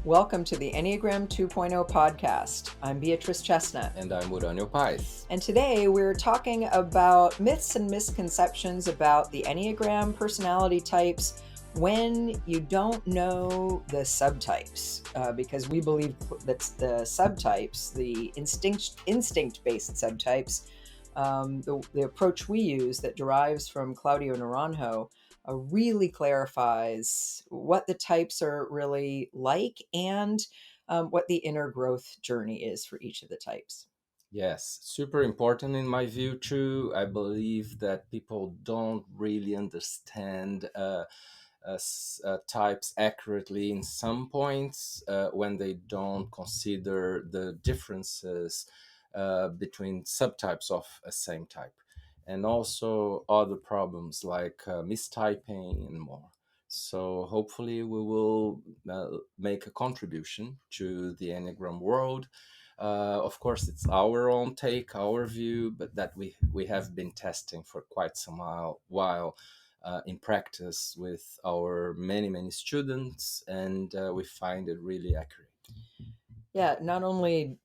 Welcome to the Enneagram 2.0 podcast. I'm Beatrice Chestnut. And I'm Uranio Pais. And today we're talking about myths and misconceptions about the Enneagram personality types when you don't know the subtypes, because we believe that the subtypes, the instinct-based subtypes, the approach we use that derives from Claudio Narajano really clarifies what the types are really like and what the inner growth journey is for each of the types. Yes, super important in my view too. I believe that people don't really understand types accurately in some points when they don't consider the differences between subtypes of a same type, and also other problems like mistyping and more. So hopefully we will make a contribution to the Enneagram world. Of course, it's our own take, our view, but that we have been testing for quite some while in practice with our many students, and we find it really accurate. Yeah, not only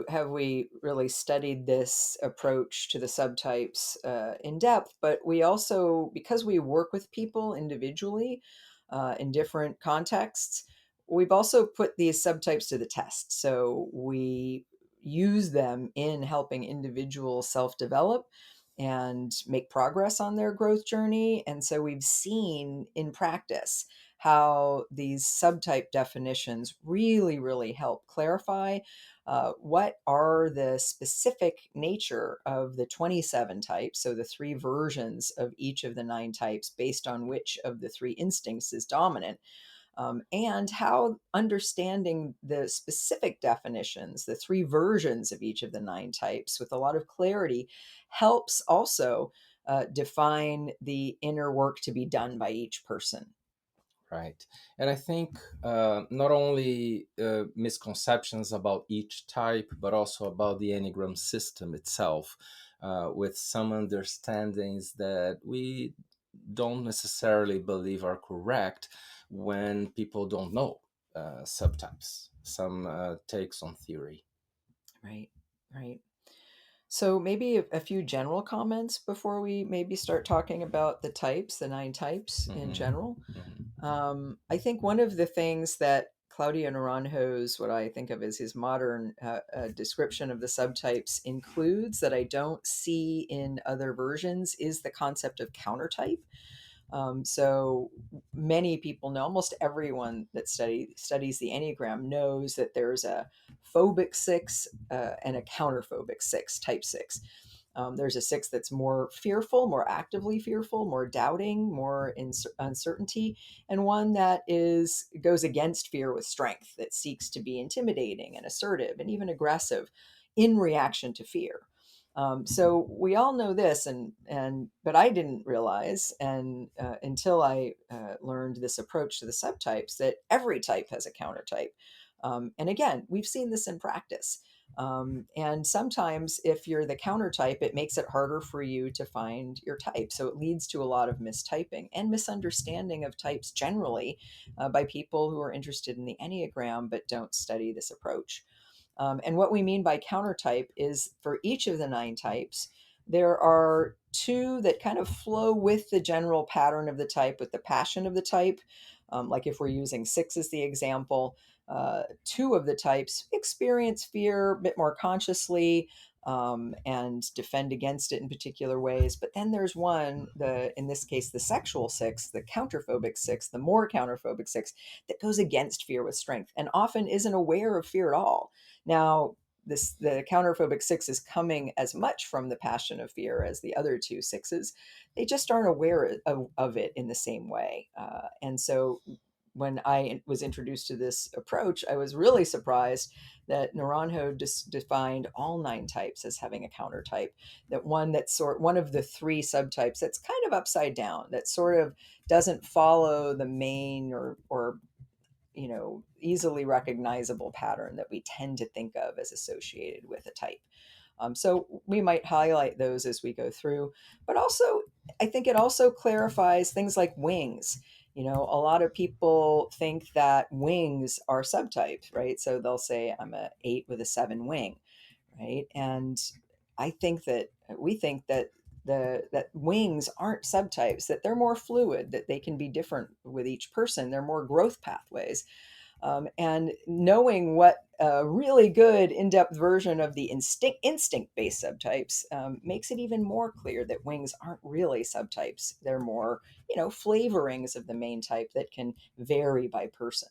have we really studied this approach to the subtypes in depth, but we also, because we work with people individually in different contexts, we've also put these subtypes to the test. So we use them in helping individuals self-develop and make progress on their growth journey. And so we've seen in practice how these subtype definitions really help clarify what are the specific nature of the 27 types, so the three versions of each of the 9 types based on which of the 3 instincts is dominant. And how understanding the specific definitions, the 3 versions of each of the 9 types with a lot of clarity helps also define the inner work to be done by each person. Right. And I think not only misconceptions about each type, but also about the Enneagram system itself, with some understandings that we don't necessarily believe are correct when people don't know subtypes, some takes on theory. Right. So maybe a few general comments before we maybe start talking about the types, the 9 types in Mm-hmm. general. Mm-hmm. I think one of the things that Claudio Naranjo's, what I think of as his modern description of the subtypes, includes that I don't see in other versions is the concept of countertype. So many people know, almost everyone that studies the Enneagram knows that there's a phobic 6 and a counterphobic 6, type 6. There's a 6 that's more fearful, more actively fearful, more doubting, more in uncertainty, and one that goes against fear with strength, that seeks to be intimidating and assertive and even aggressive in reaction to fear. So we all know this, but I didn't realize, and until I learned this approach to the subtypes, that every type has a countertype. And again, we've seen this in practice. And sometimes if you're the countertype, it makes it harder for you to find your type. So it leads to a lot of mistyping and misunderstanding of types generally by people who are interested in the Enneagram but don't study this approach. And what we mean by countertype is for each of the 9 types, there are 2 that kind of flow with the general pattern of the type, with the passion of the type. Like if we're using 6 as the example, 2 of the types experience fear a bit more consciously and defend against it in particular ways. But then there's one, in this case, the sexual 6, the counterphobic 6, the more counterphobic 6, that goes against fear with strength and often isn't aware of fear at all. Now, the counterphobic 6 is coming as much from the passion of fear as the other 2 6s. They just aren't aware of it in the same way. And so when I was introduced to this approach, I was really surprised that Naranjo defined all 9 types as having a countertype. That one of the 3 subtypes that's kind of upside down, that sort of doesn't follow the main or easily recognizable pattern that we tend to think of as associated with a type. So we might highlight those as we go through. But also, I think it also clarifies things like wings. A lot of people think that wings are subtypes, right? So they'll say, I'm a 8 with a 7 wing, right? And I think that we think that that wings aren't subtypes, that they're more fluid, that they can be different with each person. They're more growth pathways. And knowing what a really good in-depth version of the instinct-based subtypes makes it even more clear that wings aren't really subtypes. They're more, flavorings of the main type that can vary by person.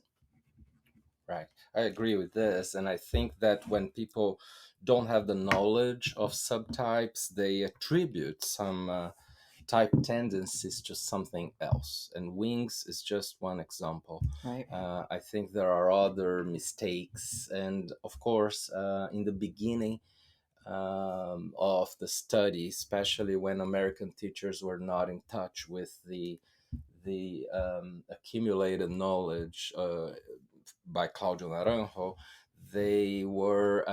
Right. I agree with this. And I think that when people don't have the knowledge of subtypes, they attribute some type tendencies to something else. And wings is just one example. Right. I think there are other mistakes. And of course, in the beginning, of the study, especially when American teachers were not in touch with the accumulated knowledge by Claudio Naranjo, they were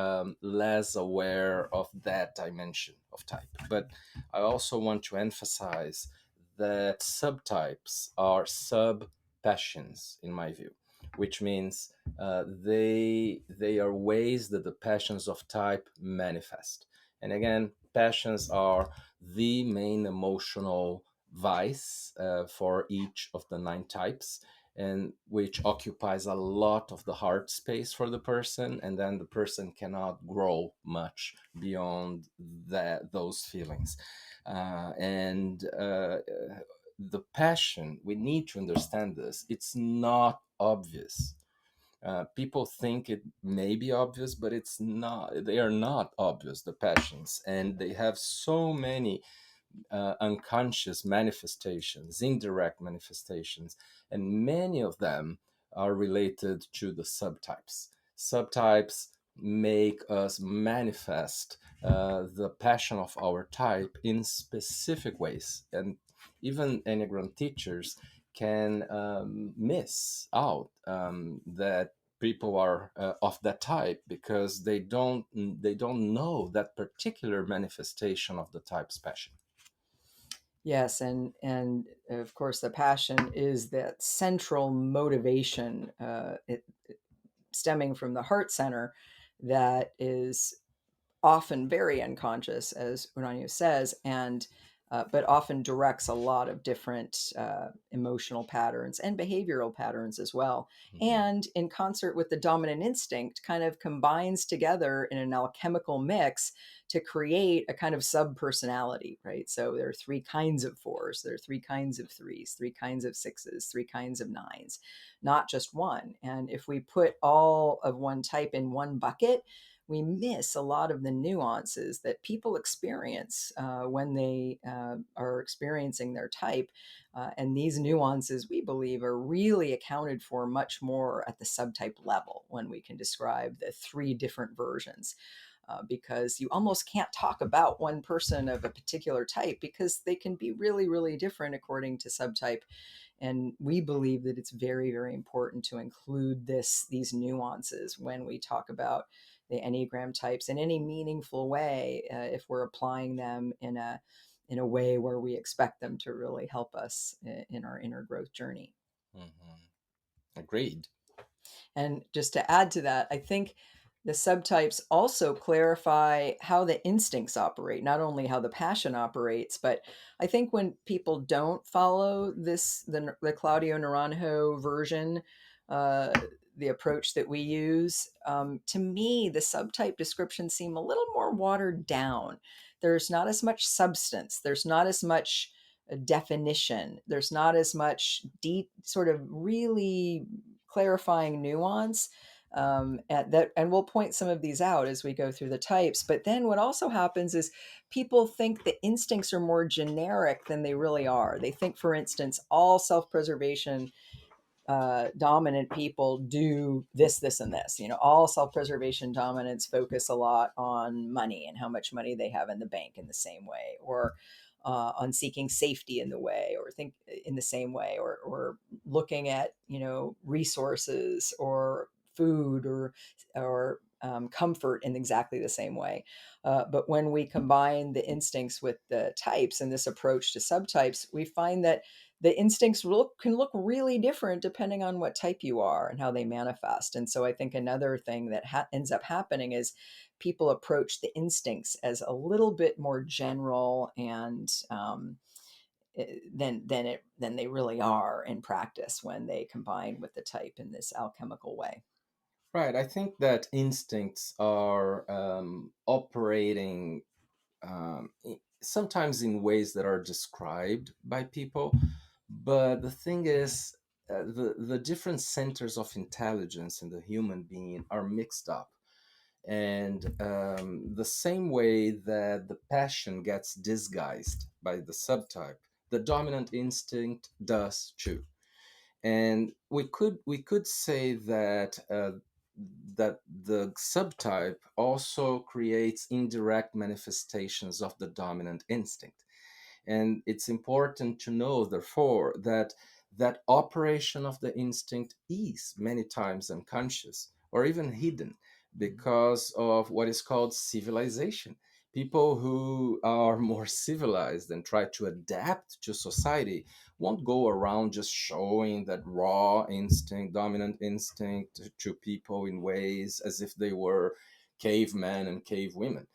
less aware of that dimension of type. But I also want to emphasize that subtypes are sub passions, in my view, which means they are ways that the passions of type manifest. And again, passions are the main emotional vice for each of the 9 types, and which occupies a lot of the heart space for the person, and then the person cannot grow much beyond those feelings. And the passion, we need to understand this, it's not obvious. People think it may be obvious, but it's not. They are not obvious, the passions, and they have so many unconscious manifestations, indirect manifestations, and many of them are related to the subtypes. Subtypes make us manifest the passion of our type in specific ways, and even Enneagram teachers can miss out that people are of that type because they don't know that particular manifestation of the type's passion. Yes, and of course the passion is that central motivation, stemming from the heart center, that is often very unconscious, as Uranio says, and but often directs a lot of different emotional patterns and behavioral patterns as well. Mhm. And in concert with the dominant instinct, kind of combines together in an alchemical mix to create a kind of sub personality, right? So there are 3 kinds of 4s, there are 3 kinds of 3s, 3 kinds of 6s, 3 kinds of 9s, not just one. And if we put all of one type in one bucket, we miss a lot of the nuances that people experience when they are experiencing their type. And these nuances, we believe, are really accounted for much more at the subtype level when we can describe the 3 different versions. Because you almost can't talk about one person of a particular type because they can be really, really different according to subtype. And we believe that it's very, very important to include these nuances when we talk about the Enneagram types in any meaningful way, if we're applying them in a way where we expect them to really help us in our inner growth journey. Mhm. Agreed. And just to add to that, I think the subtypes also clarify how the instincts operate, not only how the passion operates, but I think when people don't follow the Claudio Naranjo version, uh, the approach that we use, to me, the subtype descriptions seem a little more watered down. There's not as much substance. There's not as much definition. There's not as much deep, sort of really clarifying nuance. And we'll point some of these out as we go through the types. But then what also happens is people think the instincts are more generic than they really are. They think, for instance, all self-preservation dominant people do this, this, and this. All self-preservation dominants focus a lot on money and how much money they have in the bank in the same way, or on seeking safety in the way, or think in the same way, or looking at resources or food or comfort in exactly the same way. But when we combine the instincts with the types and this approach to subtypes, we find that the instincts can look really different depending on what type you are and how they manifest. And so I think another thing that ends up happening is people approach the instincts as a little bit more general and than they really are in practice when they combine with the type in this alchemical way. Right. I think that instincts are operating sometimes in ways that are described by people. But the thing is, the different centers of intelligence in the human being are mixed up. And the same way that the passion gets disguised by the subtype, the dominant instinct does too. And we could say that that the subtype also creates indirect manifestations of the dominant instinct. And it's important to know, therefore, that that operation of the instinct is many times unconscious or even hidden because of what is called civilization. People who are more civilized and try to adapt to society won't go around just showing that raw instinct, dominant instinct to people in ways as if they were cavemen and cavewomen.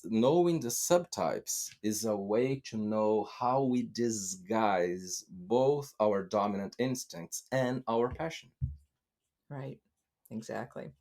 Knowing the subtypes is a way to know how we disguise both our dominant instincts and our passion. Right. Exactly.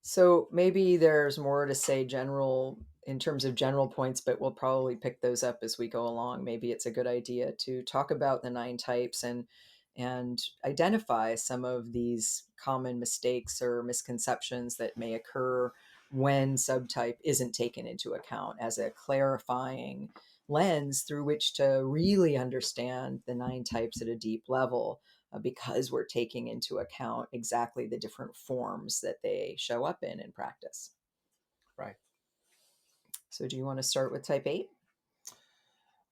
So maybe there's more to say general in terms of general points, but we'll probably pick those up as we go along. Maybe it's a good idea to talk about the nine types and identify some of these common mistakes or misconceptions that may occur when subtype isn't taken into account as a clarifying lens through which to really understand the nine types at a deep level, because we're taking into account exactly the different forms that they show up in practice. Right. So, do you want to start with type 8?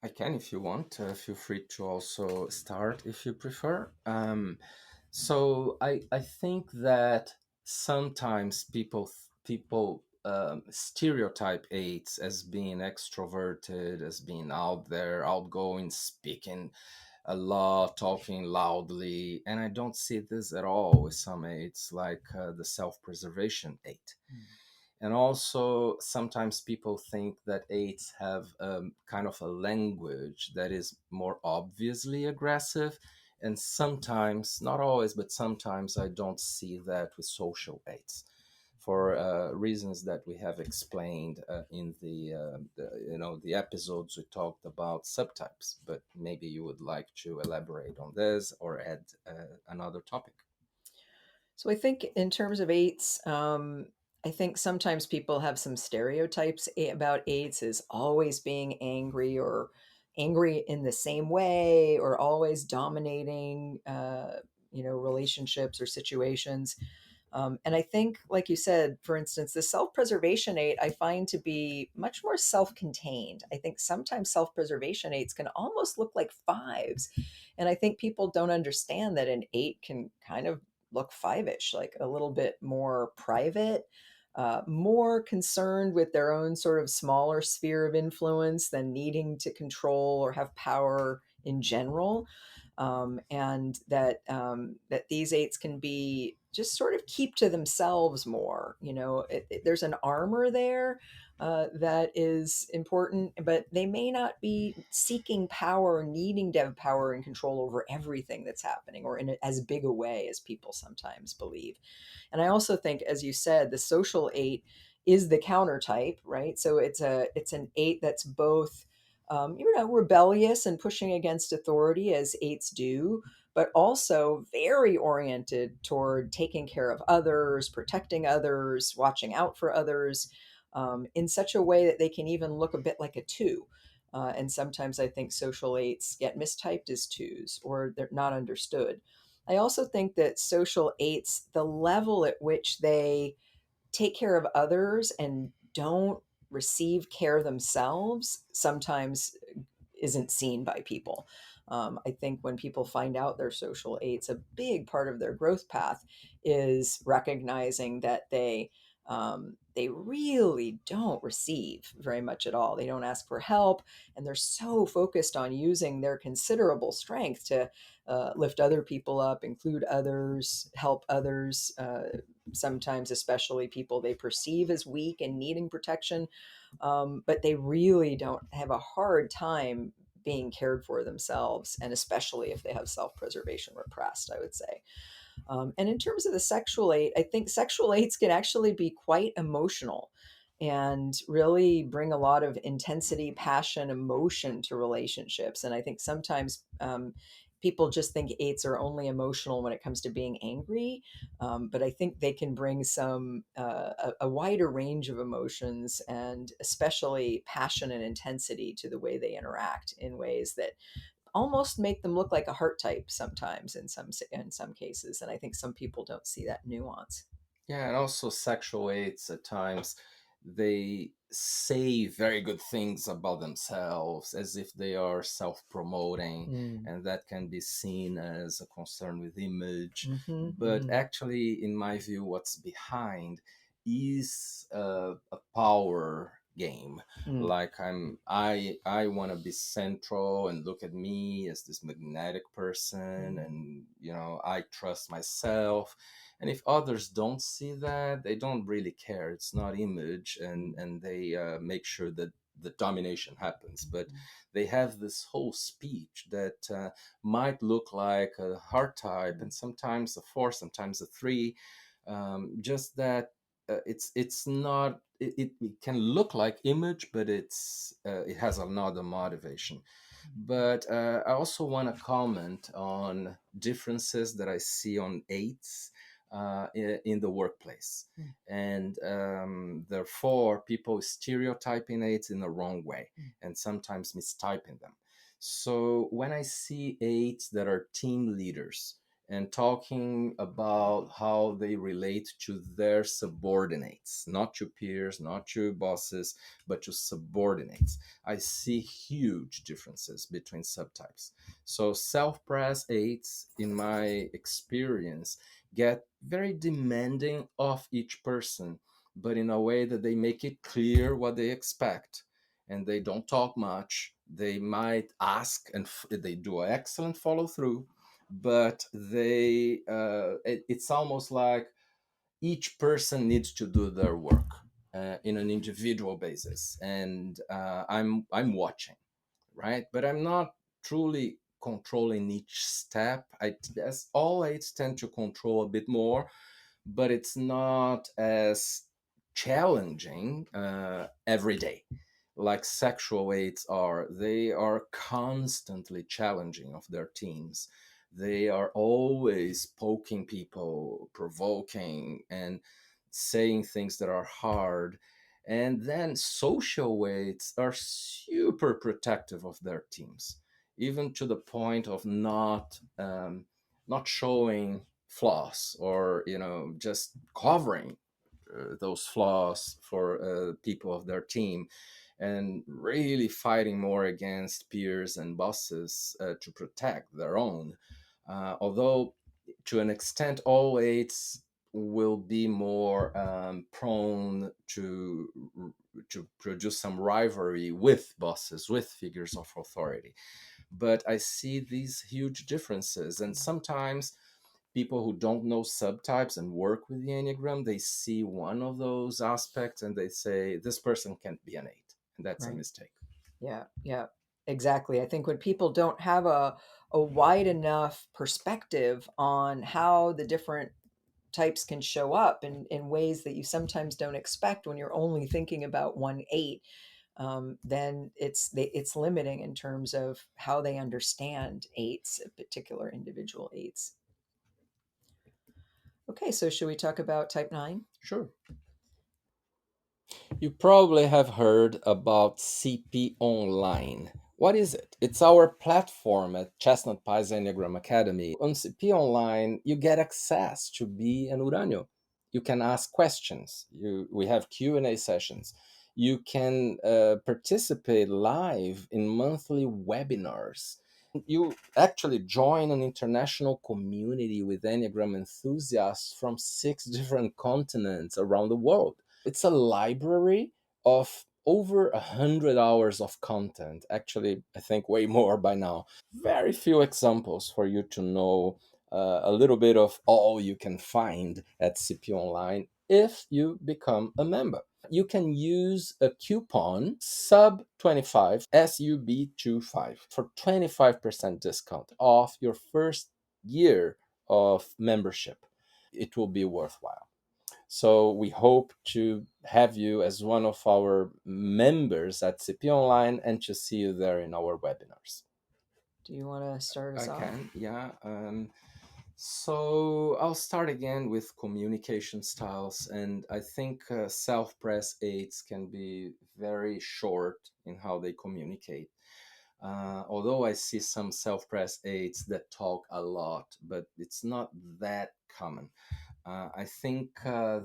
I can if you want. Feel free to also start if you prefer. So I think that sometimes people stereotype eights as being extroverted, as being out there, outgoing, speaking a lot, talking loudly, and I don't see this at all with some eights, like the self-preservation eight. And also, sometimes people think that eights have kind of a language that is more obviously aggressive. And sometimes, not always, but sometimes I don't see that with social eights for reasons that we have explained in the episodes we talked about subtypes. But maybe you would like to elaborate on this or add another topic. So, I think in terms of eights, I think sometimes people have some stereotypes about eights as always being angry or angry in the same way or always dominating, relationships or situations. And I think, like you said, for instance, the self preservation aid I find to be much more self contained. I think sometimes self preservation aids can almost look like fives. And I think people don't understand that an eight can kind of look five-ish, like a little bit more private, more concerned with their own sort of smaller sphere of influence than needing to control or have power in general. And that these eights can be just sort of keep to themselves more. There's an armor there that is important, but they may not be seeking power, needing to have power and control over everything that's happening, or in as big a way as people sometimes believe. And I also think, as you said, the social eight is the counter type, right? So it's an eight that's both rebellious and pushing against authority as eights do, but also very oriented toward taking care of others, protecting others, watching out for others, in such a way that they can even look a bit like a two. And sometimes I think social eights get mistyped as twos or they're not understood. I also think that social eights, the level at which they take care of others and don't receive care themselves, sometimes isn't seen by people. I think when people find out they're social eights, a big part of their growth path is recognizing that they really don't receive very much at all. They don't ask for help, and they're so focused on using their considerable strength to lift other people up, include others, help others. Sometimes, especially people they perceive as weak and needing protection, but they really don't have a hard time being cared for themselves, and especially if they have self-preservation repressed, I would say. And in terms of the sexual eight, I think sexual eights can actually be quite emotional and really bring a lot of intensity, passion, emotion to relationships. And I think sometimes people just think eights are only emotional when it comes to being angry. But I think they can bring a wider range of emotions, and especially passion and intensity, to the way they interact in ways that almost make them look like a heart type sometimes in some cases. And I think some people don't see that nuance. Yeah, and also sexual aids at times, they say very good things about themselves as if they are self-promoting, Mm. and that can be seen as a concern with image. Hmm. But actually, in my view, what's behind is a power game. Mm. Like I want to be central and look at me as this magnetic person, Mm. and I trust myself. And if others don't see that, they don't really care. It's not image, and they make sure that the domination happens. But they have this whole speech that might look like a heart type, and sometimes a four, sometimes a three. Just that it's not. It can look like image, but it has another motivation. But I also want to comment on differences that I see on eights in the workplace. Mm. And therefore, people stereotyping eights in the wrong way Mm. and sometimes mistyping them. So when I see eights that are team leaders and talking about how they relate to their subordinates, not to peers, not to bosses, but to subordinates, I see huge differences between subtypes. So self-pres aids, in my experience, get very demanding of each person, but in a way that they make it clear what they expect. And they don't talk much. They might ask, and they do an excellent follow through, but it's almost like each person needs to do their work in an individual basis, and I'm watching, right? But I'm not truly controlling each step. As all aids tend to control a bit more, but it's not as challenging every day like sexual aids are. They are constantly challenging of their teams. They are always poking people, provoking, and saying things that are hard. And then social aids are super protective of their teams, even to the point of not showing flaws, or just covering those flaws for people of their team, and really fighting more against peers and bosses to protect their own. Although, to an extent, all aides will be more prone to produce some rivalry with bosses, with figures of authority. But I see these huge differences, and sometimes people who don't know subtypes and work with the Enneagram, they see one of those aspects and they say, this person can't be an eight. And that's a Right. mistake. Yeah. Yeah. Exactly. I think when people don't have a wide enough perspective on how the different types can show up in ways that you sometimes don't expect when you're only thinking about one eight, then it's limiting in terms of how they understand eights, particular individual eights. Okay, so should we talk about type 9? Sure. You probably have heard about CP Online. What is it? It's our platform at Chestnut Pies Enneagram Academy. On CP Online, you get access to Bea and Uranio. You can ask questions. We have Q&A sessions. You can participate live in monthly webinars. You actually join an international community with Enneagram enthusiasts from 6 different continents around the world. It's a library of over 100 hours of content. Actually, I think way more by now. Very few examples for you to know a little bit of all you can find at CP Online if you become a member. You can use a coupon sub25 SUB25 for 25% discount off your first year of membership. It will be worthwhile. So we hope to have you as one of our members at CP Online and to see you there in our webinars. Do you want to start us I off? can, yeah. So I'll start again with communication styles, and I think self-press aids can be very short in how they communicate. Although I see some self-press aids that talk a lot, but it's not that common. I think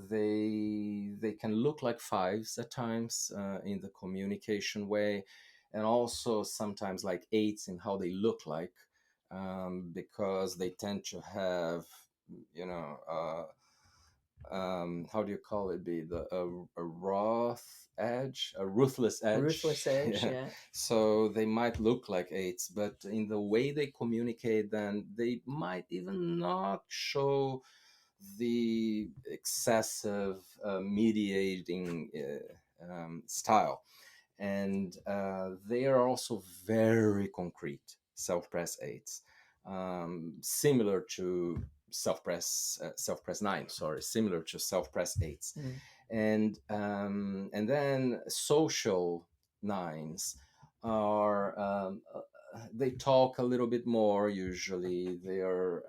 they can look like fives at times in the communication way, and also sometimes like eights in how they look like, because they tend to have, you know, how do you call it? Be the a rough edge, a ruthless Ruthless edge. Edge, Yeah. yeah. So they might look like eights, but in the way they communicate, then they might even not show the excessive mediating style. And they are also very concrete self-press aids, similar to self-press 9, sorry, similar to self-press 8s. Mm. And then social 9s are they talk a little bit more. Usually they are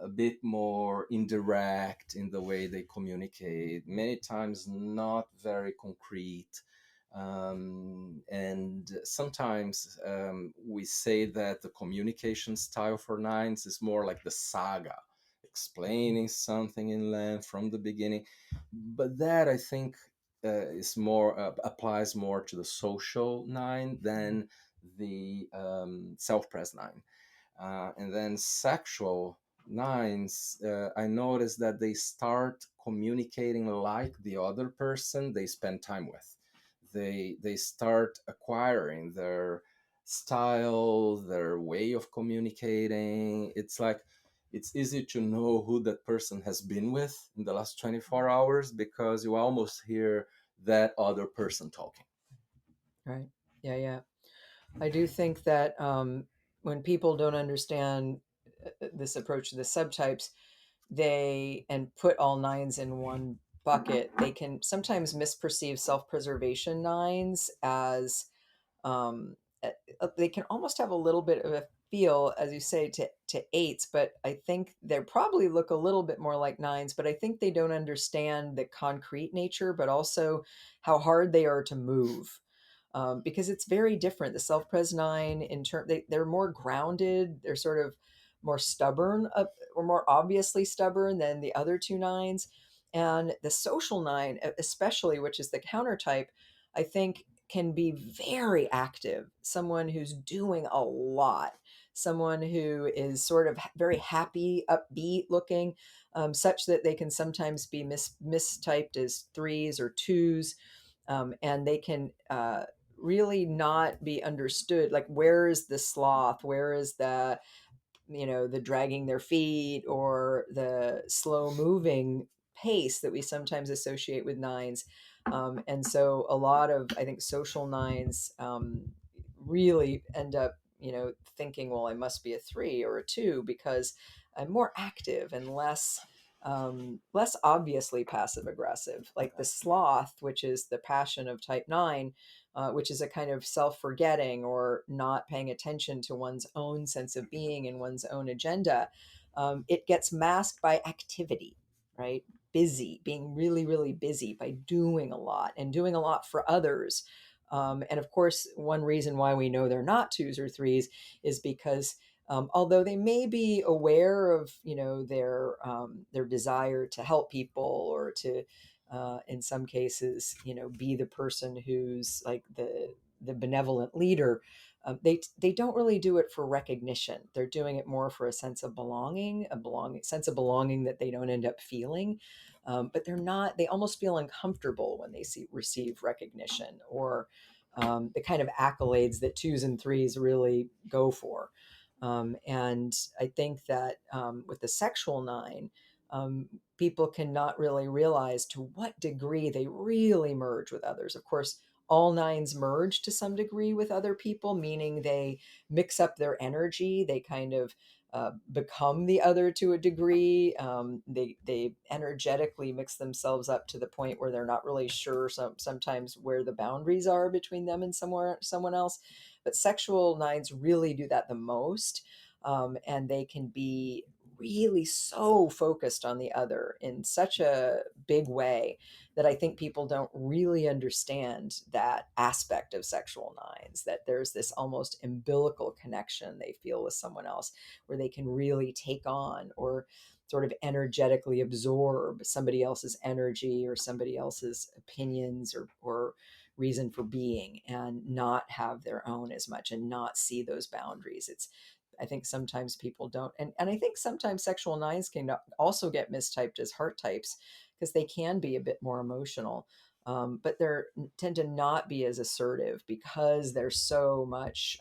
a bit more indirect in the way they communicate, many times not very concrete. And sometimes we say that the communication style for 9s is more like the saga, explaining something in length from the beginning. But that, I think, is more applies more to the social 9 than the self-press 9. And then sexual 9s, I noticed that they start communicating like the other person they spend time with. They start acquiring their style, their way of communicating. It's like it's easy to know who that person has been with in the last 24 hours because you almost hear that other person talking. Right. Yeah, yeah. I do think that when people don't understand this approach to the subtypes, they and put all nines in one bucket, they can sometimes misperceive self-preservation nines as um, they can almost have a little bit of a feel, as you say, to eights, but I think they probably look a little bit more like nines, but I think they don't understand the concrete nature, but also how hard they are to move. Because it's very different. The self-pres nine, in term, they're more grounded. They're sort of more stubborn, or more obviously stubborn than the other two nines. And the social nine, especially, which is the counter type, I think can be very active. Someone who's doing a lot, someone who is sort of very happy, upbeat looking, such that they can sometimes be mistyped as threes or twos, and they can really not be understood. Like, where is the sloth? Where is the, the dragging their feet or the slow moving pace that we sometimes associate with nines? And so a lot of, I think, social nines really end up, thinking, well, I must be a three or a two because I'm more active and less obviously passive aggressive. Like the sloth, which is the passion of type 9, which is a kind of self forgetting or not paying attention to one's own sense of being and one's own agenda. It gets masked by activity, right? Busy, being really, really busy by doing a lot and doing a lot for others. And of course, one reason why we know they're not twos or threes is because although they may be aware of their desire to help people or to in some cases, be the person who's like the benevolent leader. They don't really do it for recognition. They're doing it more for a sense of belonging, sense of belonging that they don't end up feeling. But they're not. They almost feel uncomfortable when they receive recognition or the kind of accolades that twos and threes really go for. And I think that with the sexual nine, people cannot really realize to what degree they really merge with others. Of course, all nines merge to some degree with other people, meaning they mix up their energy. They kind of become the other to a degree. They energetically mix themselves up to the point where they're not really sure sometimes where the boundaries are between them and someone else. But sexual nines really do that the most, and they can be really so focused on the other in such a big way that I think people don't really understand that aspect of sexual nines, that there's this almost umbilical connection they feel with someone else where they can really take on or sort of energetically absorb somebody else's energy or somebody else's opinions or reason for being and not have their own as much and not see those boundaries. I think sometimes people don't, and I think sometimes sexual nines can also get mistyped as heart types because they can be a bit more emotional, but they tend to not be as assertive because they're so much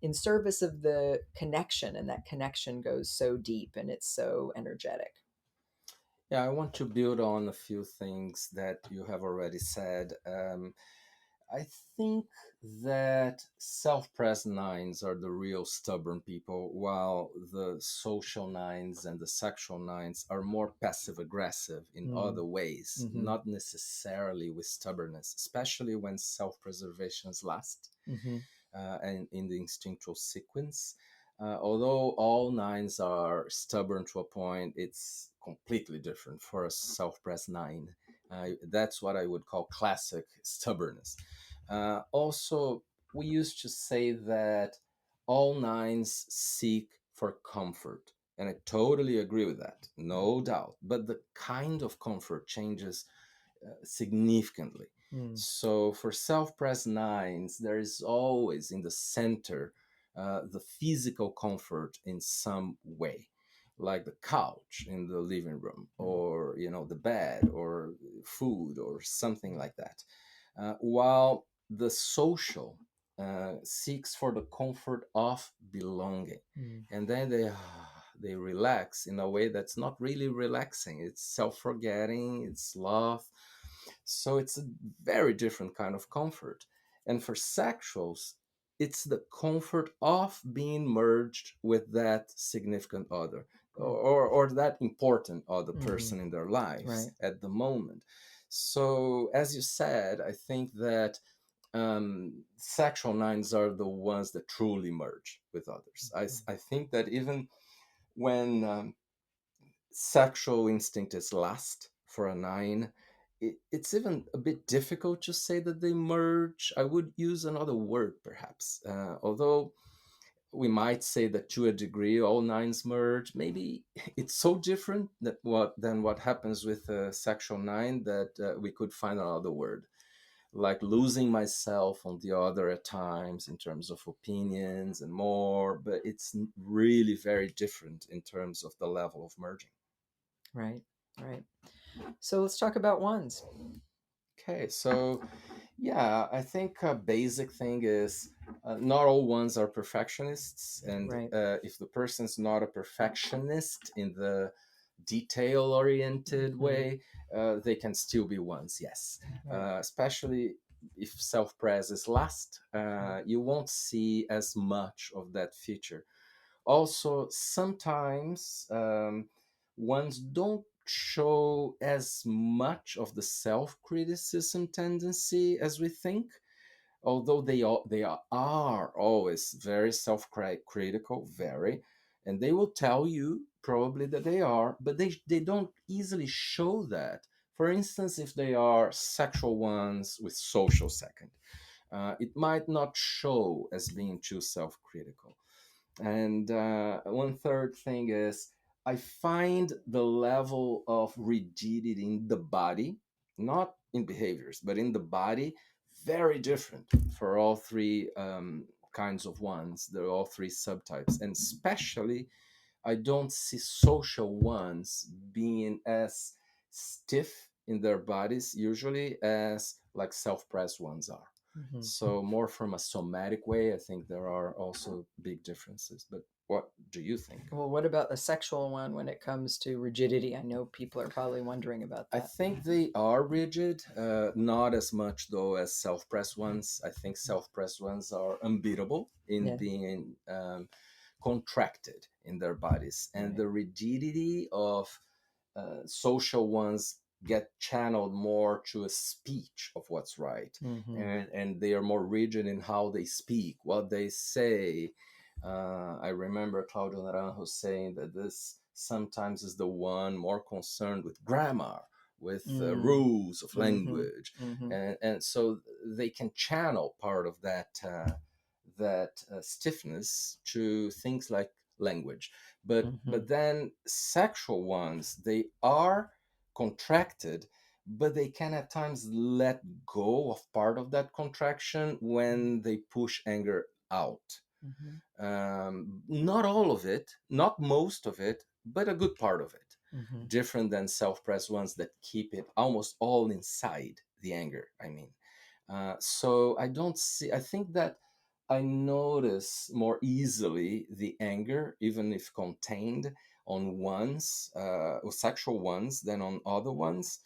in service of the connection, and that connection goes so deep and it's so energetic. Yeah, I want to build on a few things that you have already said. I think that self-pressed nines are the real stubborn people, while the social nines and the sexual nines are more passive aggressive in Mm. other ways, Hmm. not necessarily with stubbornness, especially when self-preservations last Hmm. and in the instinctual sequence. Although all nines are stubborn to a point, it's completely different for a self-pressed nine. That's what I would call classic stubbornness. Also, we used to say that all nines seek for comfort. And I totally agree with that, no doubt. But the kind of comfort changes significantly. Mm. So for self-pressed nines, there is always in the center the physical comfort in some way, like the couch in the living room, or the bed, or food, or something like that. While the social seeks for the comfort of belonging, Mm. and then they relax in a way that's not really relaxing. It's self-forgetting, it's sloth. So it's a very different kind of comfort. And for sexuals, it's the comfort of being merged with that significant other, Mm. or that important other Hmm. person in their lives Right. at the moment. So, as you said, I think that sexual nines are the ones that truly merge with others. I think that even when sexual instinct is last for a nine, it's even a bit difficult to say that they merge. I would use another word, perhaps. Although we might say that to a degree all nines merge. Maybe it's so different than what happens with a sexual nine that we could find another word, like losing myself on the other at times in terms of opinions and more. But it's really very different in terms of the level of merging. Right. Right. So let's talk about ones. Okay, so yeah, I think a basic thing is not all ones are perfectionists, and Right. if the person's not a perfectionist in the detail-oriented Hmm. way, they can still be ones. Yes, Right. especially if self-pres is last, you won't see as much of that feature. Also, sometimes ones don't show as much of the self-criticism tendency as we think, although they are always very self-critical, very, and they will tell you probably that they are, but they don't easily show that. For instance, if they are sexual ones with social second, it might not show as being too self-critical. And one third thing is, I find the level of rigidity in the body not in behaviors, but in the body, very different for all three kinds of ones. They're all three subtypes. And especially, I don't see social ones being as stiff in their bodies usually as like self-pressed ones are. Mhm. So more from a somatic way, I think there are also big differences. But what do you think? Well, what about the sexual one when it comes to rigidity? I know people are probably wondering about I that. think they are rigid, not as much though as self-pressed ones. I think self-pressed ones are unbeatable in Yeah. being contracted in their bodies, and Right. the rigidity of social ones get channeled more to a speech of what's right, Hmm. and they are more rigid in how they speak, what they say. I remember Claudio Naranjo saying that this sometimes is the one more concerned with grammar, with Mm. rules of Hmm. language, Hmm. and so they can channel part of that stiffness to things like language. Hmm. But then sexual ones, they are contracted, but they can at times let go of part of that contraction when they push anger out. Hmm. Not all of it, not most of it, but a good part of it. Hmm. Different than self-pressed ones that keep it almost all inside the anger. I mean, so I don't see. I think that I notice more easily the anger, even if contained, on ones, or sexual ones, than on other ones,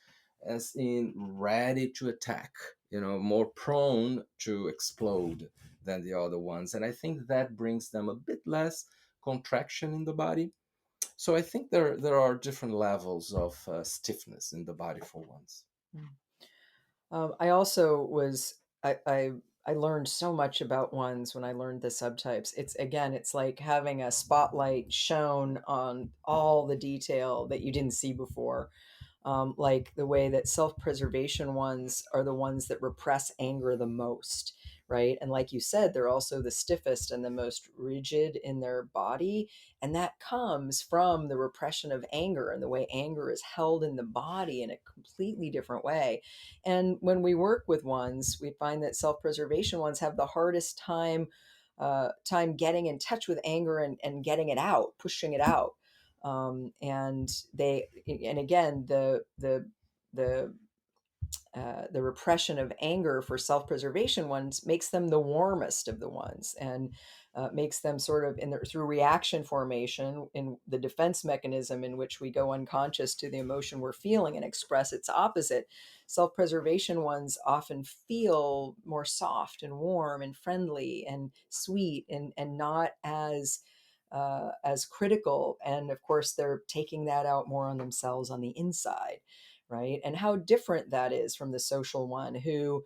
as in ready to attack. More prone to explode than the other ones, and I think that brings them a bit less contraction in the body. So I think there are different levels of stiffness in the body for ones. I also was I learned so much about ones when I learned the subtypes. It's again, it's like having a spotlight shown on all the detail that you didn't see before. Like the way that self-preservation ones are the ones that repress anger the most, right? And like you said, they're also the stiffest and the most rigid in their body, and that comes from the repression of anger and the way anger is held in the body in a completely different way. And when we work with ones, we find that self-preservation ones have the hardest time getting in touch with anger and getting it out, pushing it out. And they and again the repression of anger for self-preservation ones makes them the warmest of the ones, and makes them sort of through reaction formation in the defense mechanism in which we go unconscious to the emotion we're feeling and express its opposite. Self-preservation ones often feel more soft and warm and friendly and sweet, and not as critical. And of course, they're taking that out more on themselves on the inside, right? And how different that is from the social one who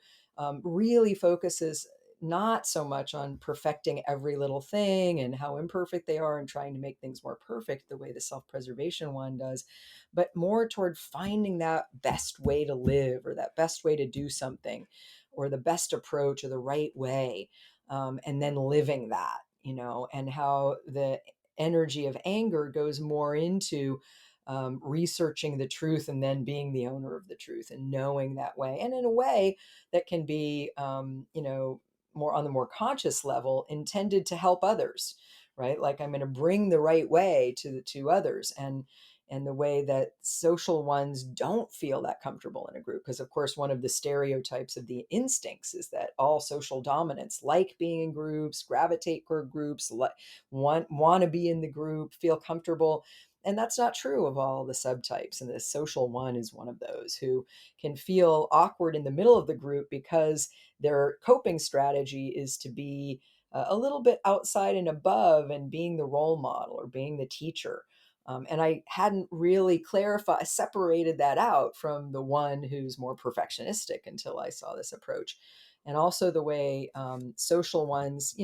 really focuses not so much on perfecting every little thing and how imperfect they are and trying to make things more perfect the way the self preservation one does, but more toward finding that best way to live or that best way to do something or the best approach or the right way, and then living that, and how the energy of anger goes more into researching the truth and then being the owner of the truth and knowing that way. And in a way that can be, more on the more conscious level, intended to help others, right? Like I'm going to bring the right way to others, and the way that social ones don't feel that comfortable in a group. Because, of course, one of the stereotypes of the instincts is that all social dominants like being in groups, gravitate toward groups, want to be in the group, feel comfortable. And that's not true of all the subtypes. And the social one is one of those who can feel awkward in the middle of the group because their coping strategy is to be a little bit outside and above and being the role model or being the teacher. And I hadn't really separated that out from the one who's more perfectionistic until I saw this approach. And also the way social ones,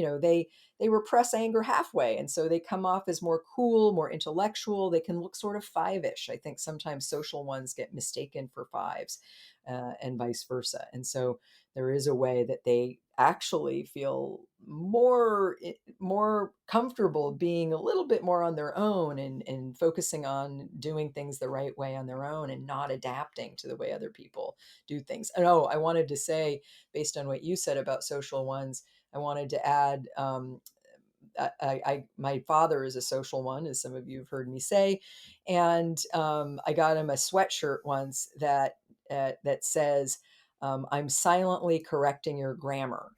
they repress anger halfway, and so they come off as more cool, more intellectual. They can look sort of five-ish. I think sometimes social ones get mistaken for fives, and vice versa. And so there is a way that they actually feel more comfortable being a little bit more on their own, and focusing on doing things the right way on their own and not adapting to the way other people do things. And I wanted to say, based on what you said about social ones, I wanted to add, my father is a social one, as some of you have heard me say, and I got him a sweatshirt once that says, "I'm silently correcting your grammar,"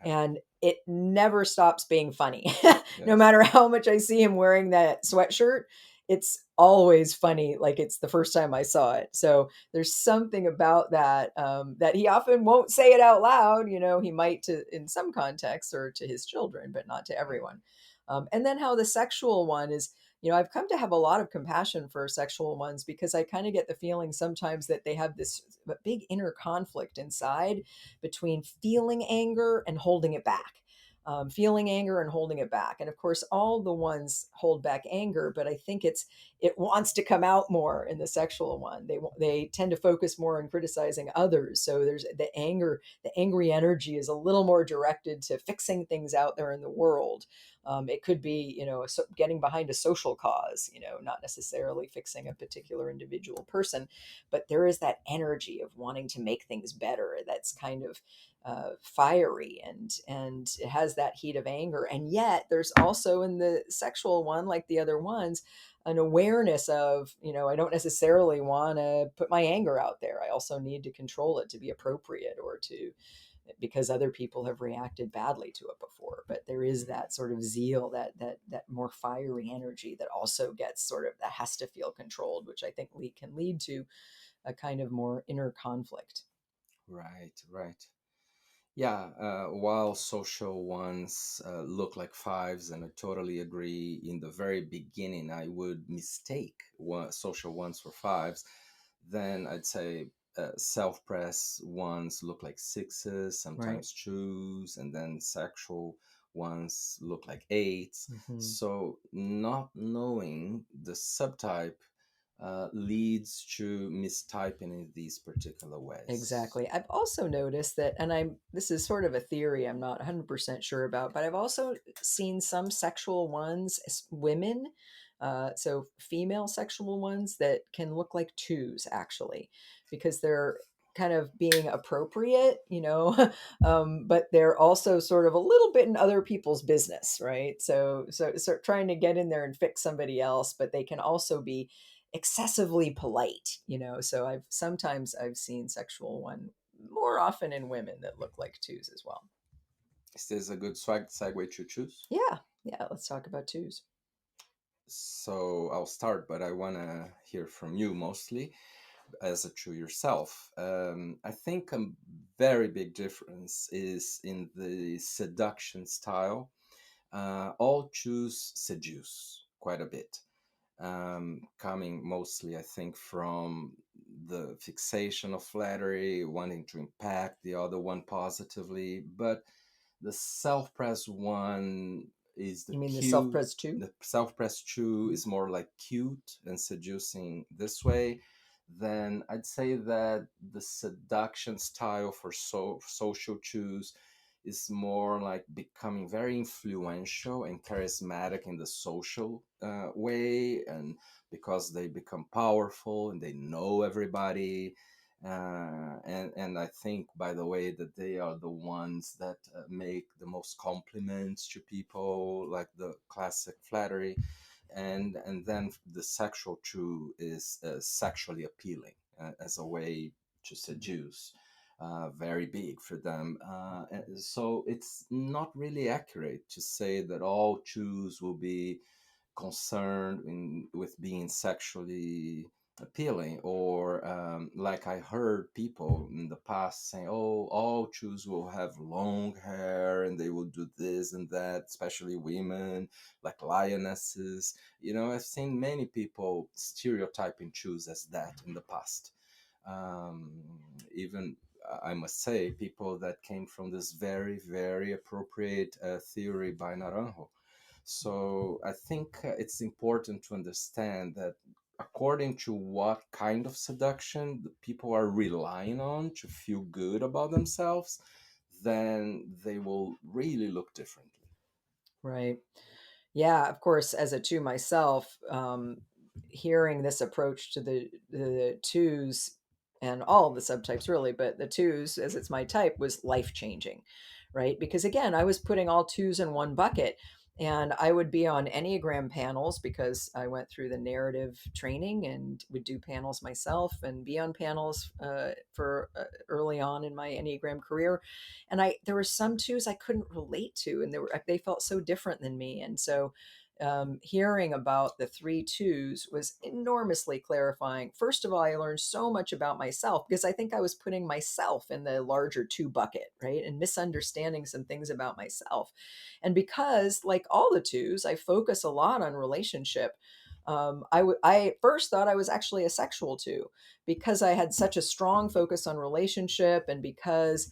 and it never stops being funny. No Yes. matter how much I see him wearing that sweatshirt, it's always funny, like it's the first time I saw it. So there's something about that, that he often won't say it out loud. He might to in some contexts or to his children, but not to everyone. And then how the sexual one is, I've come to have a lot of compassion for sexual ones, because I kind of get the feeling sometimes that they have this big inner conflict inside between feeling anger and holding it back. Feeling anger and holding it back, and of course, all the ones hold back anger, but I think it wants to come out more in the sexual one. They tend to focus more on criticizing others, so there's the angry energy is a little more directed to fixing things out there in the world. It could be, getting behind a social cause, not necessarily fixing a particular individual person, but there is that energy of wanting to make things better. That's kind of fiery, and it has that heat of anger. And yet, there's also in the sexual one, like the other ones, an awareness of, I don't necessarily want to put my anger out there. I also need to control it to be appropriate, or to because other people have reacted badly to it before. But there is that sort of zeal, that more fiery energy that also gets sort of, that has to feel controlled, which I think can lead to a kind of more inner conflict. Right, right. Yeah, while social ones look like fives, and I totally agree, in the very beginning, I would mistake social ones for fives. Then I'd say self press ones look like sixes, Right. sometimes twos, and then sexual ones look like eights. Hmm. So, not knowing the subtype leads to mistyping in these particular ways. Exactly. I've also noticed that, and this is sort of a theory I'm not 100% sure about, but I've also seen some sexual ones, women, so female sexual ones, that can look like twos, actually, because they're kind of being appropriate, but they're also sort of a little bit in other people's business, right? So trying to get in there and fix somebody else, but they can also be excessively polite, so I've seen sexual one more often in women that look like twos as well. Is this a good segue to choose? Yeah, yeah, let's talk about twos. So I'll start, but I want to hear from you mostly as a true yourself. I think a very big difference is in the seduction style. All choose seduce quite a bit, coming mostly, I think, from the fixation of flattery, wanting to impact the other one positively. But the self-press one is the You mean the cute. self-pres two? The self-press chew Mhm. is more like cute and seducing this way. Then I'd say that the seduction style for social chews is more like becoming very influential and charismatic in the social way, and because they become powerful and they know everybody, and I think, by the way, that they are the ones that make the most compliments to people, like the classic flattery, and then the sexual chew is sexually appealing as a way to seduce. Very big for them. So it's not really accurate to say that all chews will be concerned with being sexually appealing, or like I heard people in the past saying, oh, all Jews will have long hair and they will do this and that, especially women, like lionesses. I've seen many people stereotyping Jews as that in the past. Even I must say, people that came from this very, very appropriate theory by Naranjo. So I think it's important to understand that according to what kind of seduction the people are relying on to feel good about themselves, then they will really look differently. Right. Yeah, of course, as a two myself, hearing this approach to the twos and all of the subtypes really, but the twos, as it's my type, was life changing, right? Because again, I was putting all twos in one bucket. And I would be on Enneagram panels because I went through the narrative training and would do panels myself and be on panels for early on in my Enneagram career. And there were some twos I couldn't relate to, and they felt so different than me. And so hearing about the three twos was enormously clarifying. First of all, I learned so much about myself because I think I was putting myself in the larger two bucket, right? And misunderstanding some things about myself. And because, like all the twos, I focus a lot on relationship. I first thought I was actually a sexual two because I had such a strong focus on relationship, and because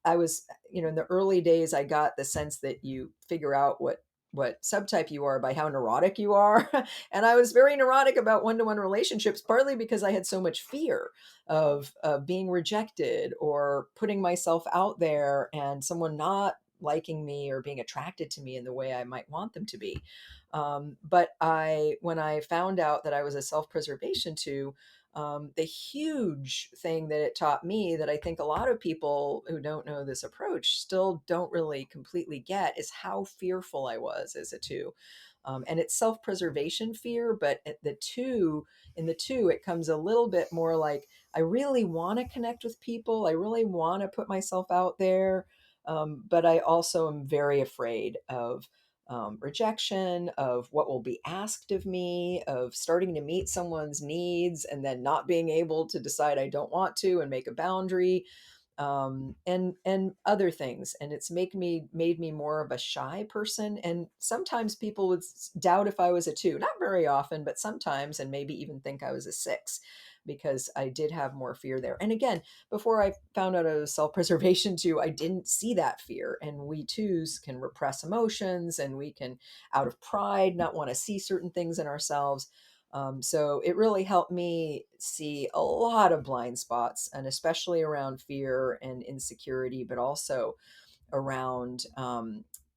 I was, in the early days, I got the sense that you figure out what subtype you are by how neurotic you are. And I was very neurotic about one-to-one relationships, partly because I had so much fear of being rejected or putting myself out there and someone not liking me or being attracted to me in the way I might want them to be. But when I found out that I was a self-preservation too, the huge thing that it taught me that I think a lot of people who don't know this approach still don't really completely get is how fearful I was as a two. And it's self-preservation fear, but in the two, it comes a little bit more like I really want to connect with people. I really want to put myself out there. But I also am very afraid of rejection, of what will be asked of me, of starting to meet someone's needs and then not being able to decide I don't want to and make a boundary, and other things. And it's made me more of a shy person. And sometimes people would doubt if I was a two, not very often, but sometimes, and maybe even think I was a six because I did have more fear there. And again, before I found out I was self-preservation too, I didn't see that fear. And we twos can repress emotions, and we can, out of pride, not want to see certain things in ourselves. So it really helped me see a lot of blind spots, and especially around fear and insecurity, but also around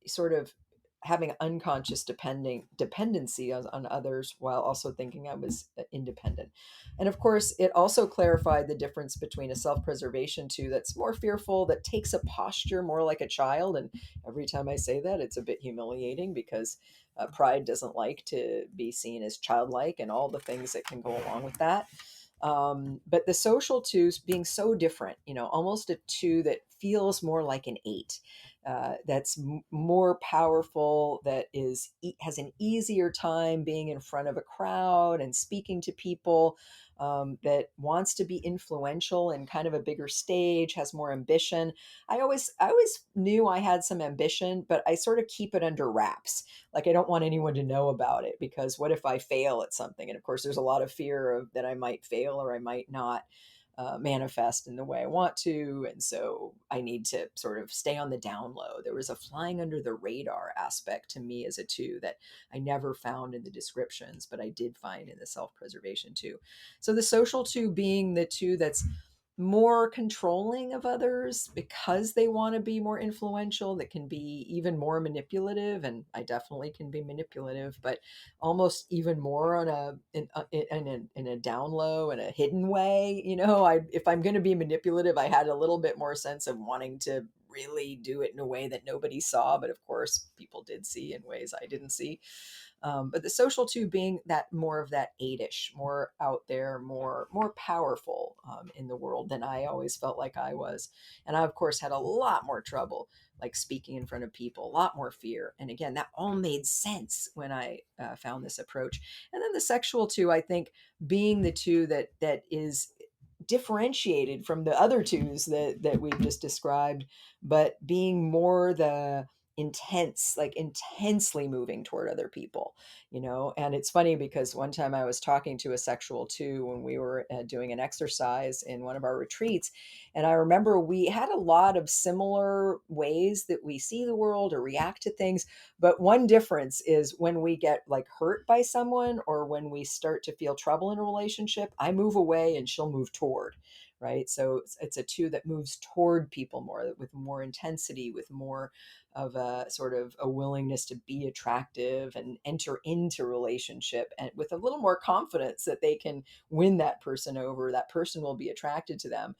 sort of having unconscious dependency on others while also thinking I was independent. And of course, it also clarified the difference between a self-preservation too that's more fearful, that takes a posture more like a child. And every time I say that, it's a bit humiliating because pride doesn't like to be seen as childlike and all the things that can go along with that. But the social twos being so different, almost a two that feels more like an eight, that's more powerful, that has an easier time being in front of a crowd and speaking to people, that wants to be influential in kind of a bigger stage, has more ambition. I always knew I had some ambition, but I sort of keep it under wraps. Like I don't want anyone to know about it because what if I fail at something? And of course, there's a lot of fear of that I might fail or I might not manifest in the way I want to. And so I need to sort of stay on the down low. There was a flying under the radar aspect to me as a two that I never found in the descriptions, but I did find in the self preservation two. So the social two being the two that's more controlling of others because they want to be more influential, that can be even more manipulative. And I definitely can be manipulative, but almost even more on in a down low and a hidden way. If I'm going to be manipulative, I had a little bit more sense of wanting to really do it in a way that nobody saw, but of course people did see in ways I didn't see. But the social two being that more of that eight-ish, more out there, more powerful in the world than I always felt like I was. And I of course had a lot more trouble like speaking in front of people, a lot more fear. And again, that all made sense when I found this approach. And then the sexual two, I think, being the two that is differentiated from the other twos that we've just described, but being more intense, like intensely moving toward other people, you know. And it's funny because one time I was talking to a sexual two when we were doing an exercise in one of our retreats, and I remember we had a lot of similar ways that we see the world or react to things, but one difference is when we get like hurt by someone or when we start to feel trouble in a relationship, I move away and she'll move toward, right? So it's a two that moves toward people more, with more intensity, with more of a sort of a willingness to be attractive and enter into relationship, and with a little more confidence that they can win that person over, that person will be attracted to them.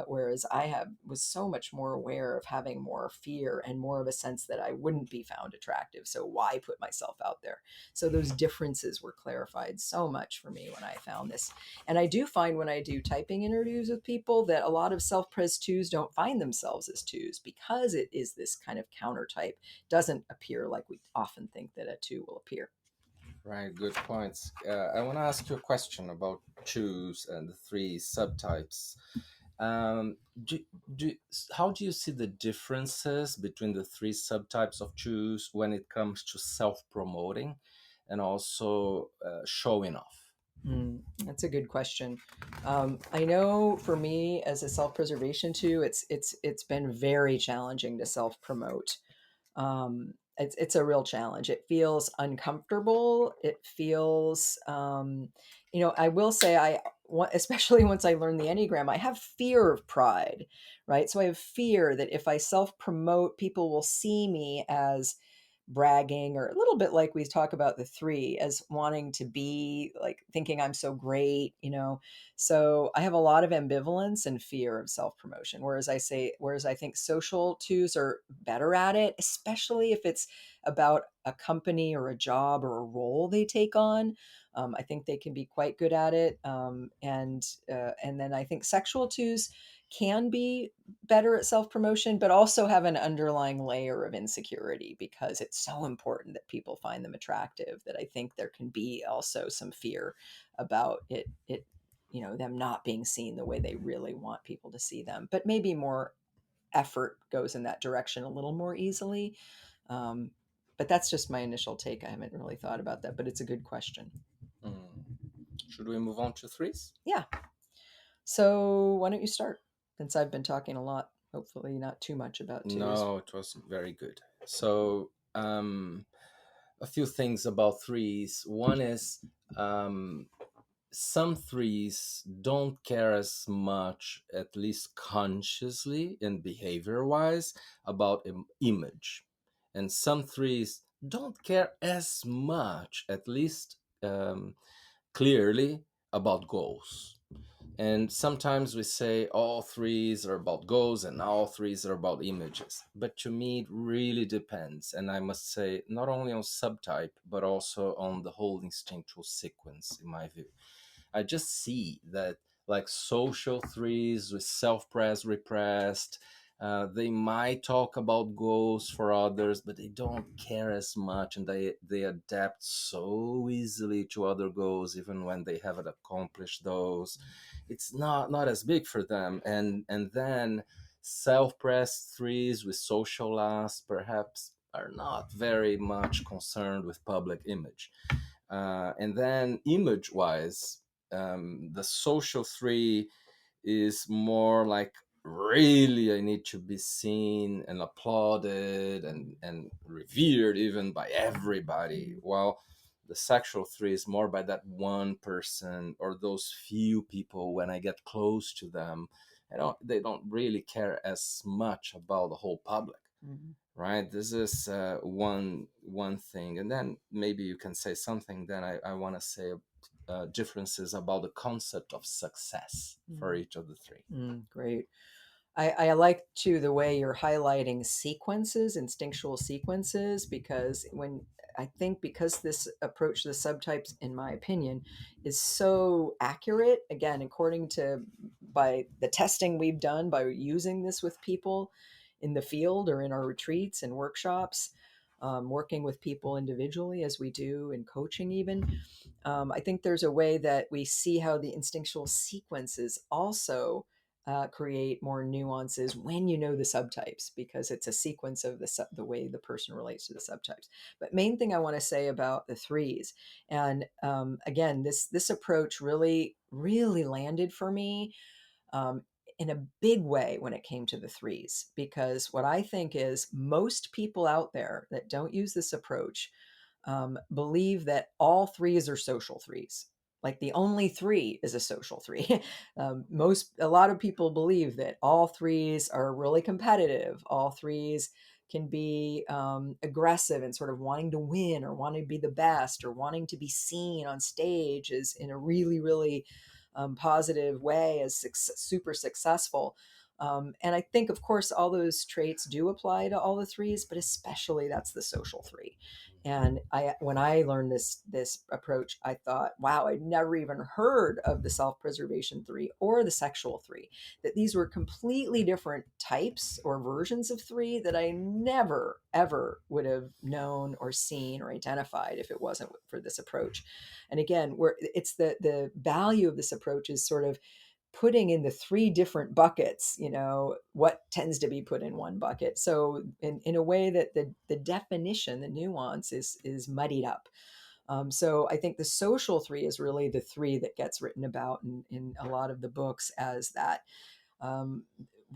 Whereas I have was so much more aware of having more fear and more of a sense that I wouldn't be found attractive, so why put myself out there? So those differences were clarified so much for me when I found this. And I do find when I do typing interviews with people that a lot of self-pres twos don't find themselves as twos because it is this kind of counter type, doesn't appear like we often think that a two will appear. Right, good points. I want to ask you a question about choose and the three subtypes. Um, do, do, how do you see the differences between the three subtypes of choose when it comes to self promoting and also showing off? That's a good question. I know for me as a self-preservation too, it's been very challenging to self-promote. It's a real challenge. It feels uncomfortable. It feels, I will say especially once I learned the Enneagram, I have fear of pride, right? So I have fear that if I self promote, people will see me as bragging, or a little bit like we talk about the three, as wanting to be like thinking I'm so great, you know. So I have a lot of ambivalence and fear of self promotion, whereas I think social twos are better at it, especially if it's about a company or a job or a role they take on. I think they can be quite good at it. And then I think sexual twos can be better at self promotion, but also have an underlying layer of insecurity because it's so important that people find them attractive, that I think there can be also some fear about them not being seen the way they really want people to see them. But maybe more effort goes in that direction a little more easily. Um, but that's just my initial take. I haven't really thought about that, but it's a good question. Mm. Should we move on to threes? Yeah. So why don't you start? Since I've been talking a lot, hopefully not too much about twos. No, it was very good. So, a few things about threes. One is some threes don't care as much, at least consciously and behavior wise, about image. And some threes don't care as much, at least clearly, about goals. And sometimes we say all threes are about goals and all threes are about images. But to me, it really depends. And I must say, not only on subtype, but also on the whole instinctual sequence, in my view. I just see that like social threes with self-pres repressed, they might talk about goals for others, but they don't care as much, and they adapt so easily to other goals, even when they haven't accomplished those. It's not as big for them, and then self-pressed threes with social last perhaps are not very much concerned with public image. And then image wise, the social three is more like really I need to be seen and applauded and revered even by everybody. While the sexual three is more by that one person or those few people when I get close to them. They don't really care as much about the whole public, Mhm. right? This is one thing, and then maybe you can say something. Then I want to say differences about the concept of success for Mm. each of the three. Great. I like too the way you're highlighting sequences, instinctual sequences, because because this approach to the subtypes, in my opinion, is so accurate, again, according to by the testing we've done by using this with people in the field or in our retreats and workshops, working with people individually as we do in coaching even. I think there's a way that we see how the instinctual sequences also create more nuances when you know the subtypes, because it's a sequence of the way the person relates to the subtypes. But main thing I want to say about the threes, and again, this approach really landed for me um, in a big way when it came to the threes, because what I think is most people out there that don't use this approach believe that all threes are social threes. Like the only three is a social three. A lot of people believe that all threes are really competitive. All threes can be aggressive and sort of wanting to win or wanting to be the best or wanting to be seen on stage as in a really positive way as super successful. And I think, of course, all those traits do apply to all the threes, but especially that's the social three. And when I learned this approach, I thought, wow, I'd never even heard of the self-preservation three or the sexual three. That these were completely different types or versions of three that I never ever would have known or seen or identified if it wasn't for this approach. And again, it's the value of this approach is sort of putting in the three different buckets, what tends to be put in one bucket. So in a way that the definition, the nuance is muddied up. So I think the social three is really the three that gets written about in a lot of the books as that um,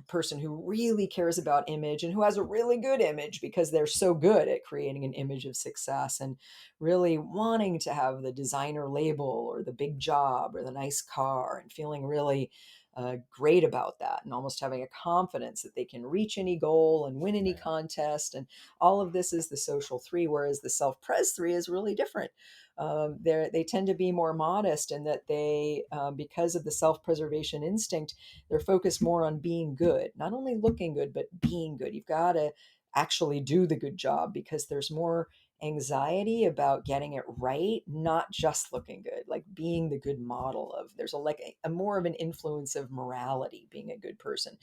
person who really cares about image and who has a really good image because they're so good at creating an image of success and really wanting to have the designer label or the big job or the nice car and feeling really great about that and almost having a confidence that they can reach any goal and win any Right. contest. And all of this is the social three, whereas the self-pres three is really different. They tend to be more modest in that they, because of the self-preservation instinct, they're focused more on being good, not only looking good, but being good. You've got to actually do the good job because there's more anxiety about getting it right, not just looking good, like being the good model of there's a more of an influence of morality, being a good person.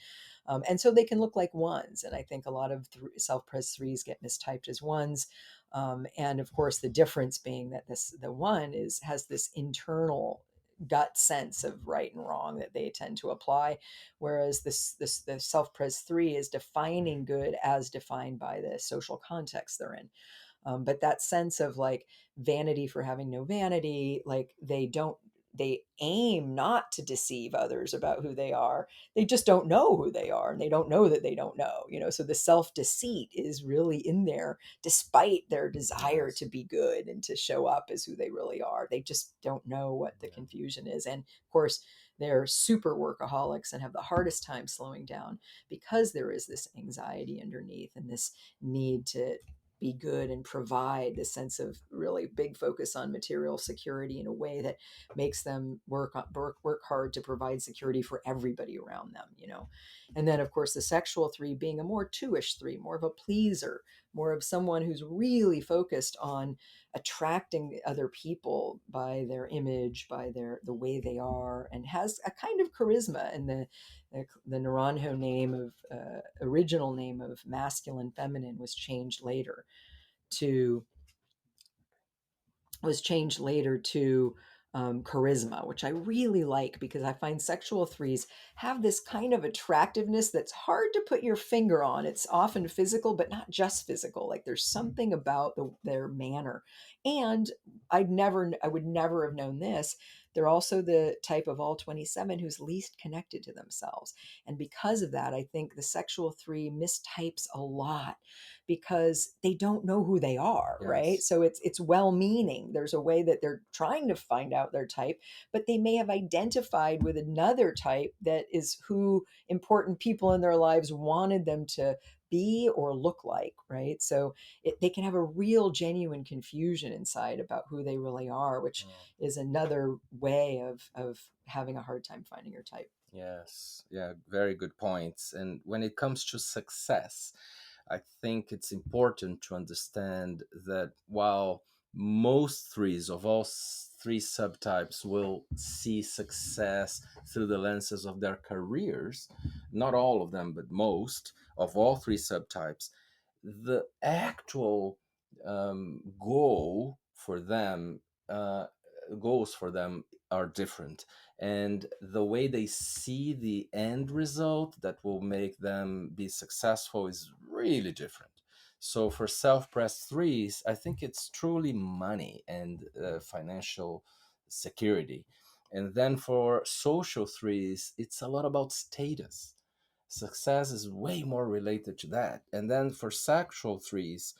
And so they can look like ones. And I think a lot of self-pres threes get mistyped as ones. And of course, the difference being that the one has this internal gut sense of right and wrong that they tend to apply, whereas the self-pres three is defining good as defined by the social context they're in. But that sense of like vanity for having no vanity, like they aim not to deceive others about who they are. They just don't know who they are and they don't know that they don't know, so the self-deceit is really in there despite their desire to Yes. be good and to show up as who they really are. They just don't know what the Yeah. confusion is. And of course, they're super workaholics and have the hardest time slowing down because there is this anxiety underneath and this need to be good and provide this sense of really big focus on material security in a way that makes them work hard to provide security for everybody around them. And then of course the sexual three being a more two-ish three, more of a pleaser, more of someone who's really focused on attracting other people by their image, by the way they are, and has a kind of charisma. And the Naranjo name of original name of masculine feminine to was changed later to charisma, which I really like because I find sexual threes have this kind of attractiveness that's hard to put your finger on. It's often physical, but not just physical. Like there's something about their manner. And I would never have known this. They're also the type of all 27 who's least connected to themselves. And because of that, I think the sexual three mistypes a lot because they don't know who they are, right? Yes. So it's well-meaning. There's a way that they're trying to find out their type, but they may have identified with another type that is who important people in their lives wanted them to be or look like, right? So they can have a real genuine confusion inside about who they really are, which Mm. is another way of having a hard time finding your type. Yes, yeah, very good points. And when it comes to success, I think it's important to understand that while most threes of all three subtypes will see success through the lenses of their careers, not all of them, but most of all three subtypes, the actual goal for them, uh, goals for them are different, and the way they see the end result that will make them be successful is really different. So for self-pressed threes, I think it's truly money and financial security. And then for social threes, it's a lot about status. Success is way more related to that. And then for sexual threes,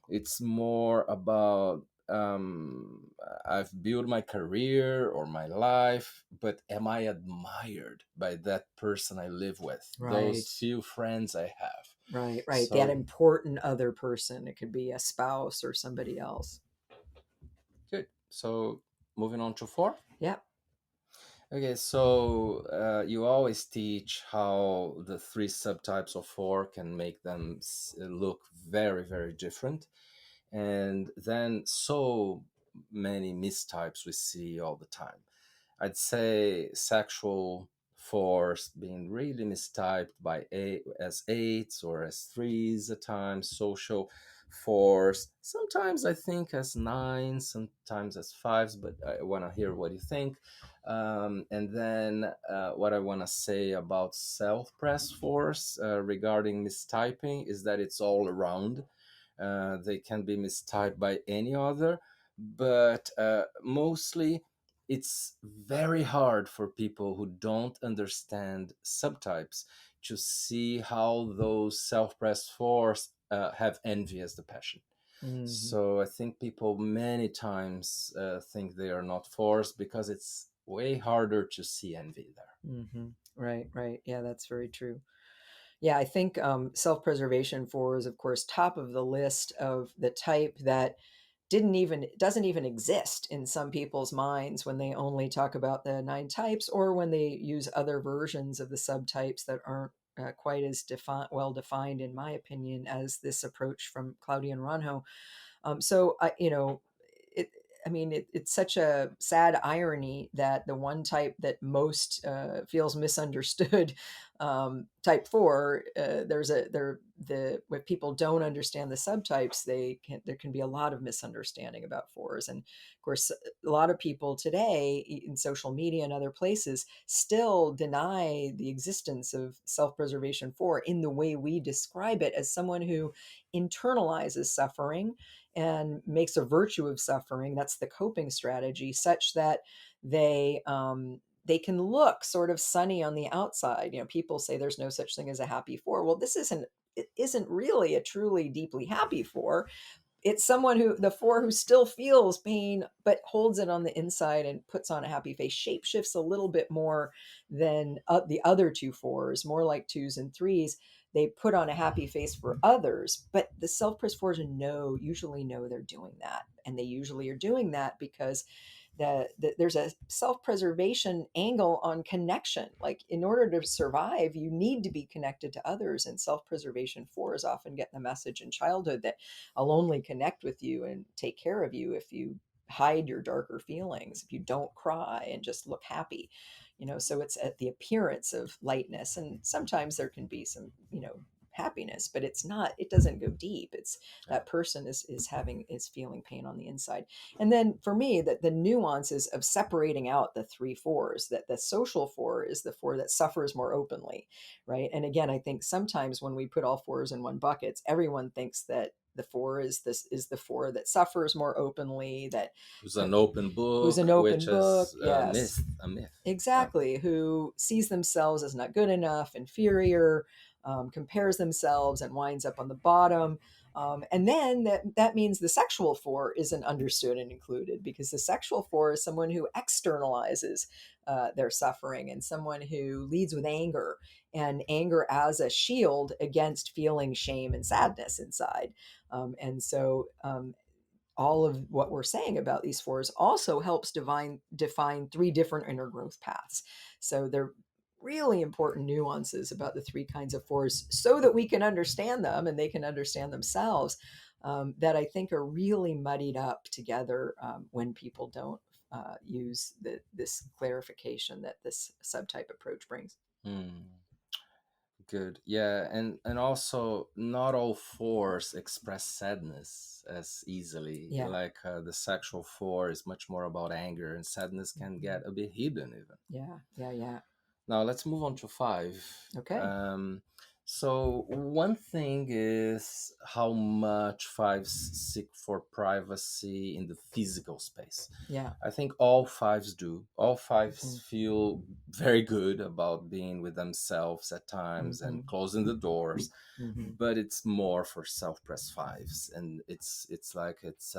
it's more about I've built my career or my life, but am I admired by that person I live with, those Right. few friends I have? Right, right. That So important other person. It could be a spouse or somebody else. good. So moving on to four. Yeah. Okay, so you always teach how the three subtypes of four can make them look very, very different. And then so many mistypes we see all the time. I'd say sexual force being really mistyped by as eights or as threes at times. Social force sometimes I think as nines, sometimes as fives. But I want to hear what you think. And then what I want to say about self-press force regarding mistyping is that it's all around. They can be mistyped by any other, but mostly it's very hard for people who don't understand subtypes to see how those self-pressed force have envy as the passion. Hmm. So I think people many times think they are not forced because it's way harder to see envy there. Hmm. Right, right. Yeah, that's very true. Yeah, I think self-preservation four is, of course, top of the list of the type that doesn't even exist in some people's minds when they only talk about the nine types, or when they use other versions of the subtypes that aren't quite as well defined, in my opinion, as this approach from Claudio Naranjo. So I, you know, it. I mean, it's such a sad irony that the one type that most feels misunderstood, type four, there's a there the when people don't understand the subtypes, there can be a lot of misunderstanding about fours, and of course, a lot of people today in social media and other places still deny the existence of self-preservation four in the way we describe it, as someone who internalizes suffering and makes a virtue of suffering. That's the coping strategy, such that they can look sort of sunny on the outside. You know, people say there's no such thing as a happy four. Well, it isn't really a truly deeply happy four. It's someone who the four who still feels pain but holds it on the inside and puts on a happy face, shapeshifts a little bit more than the other two fours, more like twos and threes. They put on a happy face for others, but the self-pres fours usually know they're doing that, and they usually are doing that because there's a self-preservation angle on connection. Like, in order to survive, you need to be connected to others, and self-preservation fours often get the message in childhood that I'll only connect with you and take care of you if you hide your darker feelings, if you don't cry and just look happy. So it's at the appearance of lightness, and sometimes there can be some, happiness, but it doesn't go deep. It's Yeah. that person is feeling pain on the inside. And then for me, that the nuances of separating out the three fours, that the social four is the four that suffers more openly, right? And again, I think sometimes when we put all fours in one bucket, everyone thinks that the four that suffers more openly, that Who's an open who's book, an which open book, is a yes, myth. A myth. Yeah. exactly, who sees themselves as not good enough, inferior, compares themselves and winds up on the bottom. And then that means the sexual four isn't understood and included, because the sexual four is someone who externalizes their suffering, and someone who leads with anger, and anger as a shield against feeling shame and sadness inside. And so all of what we're saying about these fours also helps define three different inner growth paths. So they're really important nuances about the three kinds of fours, so that we can understand them and they can understand themselves, that I think are really muddied up together when people don't use this clarification that this subtype approach brings. Hmm. Good. Yeah, and also not all fours express sadness as easily. Yeah. Like the sexual four is much more about anger, and sadness can Mhm. get a bit hidden even. Yeah, yeah, yeah. Now let's move on to five. Okay. Um, so one thing is how much fives seek for privacy in the physical space. Yeah. I think all fives do. All Mhm. fives feel very good about being with themselves at times and Mhm. closing the doors, Mhm. but it's more for self-pressed fives, and it's like it's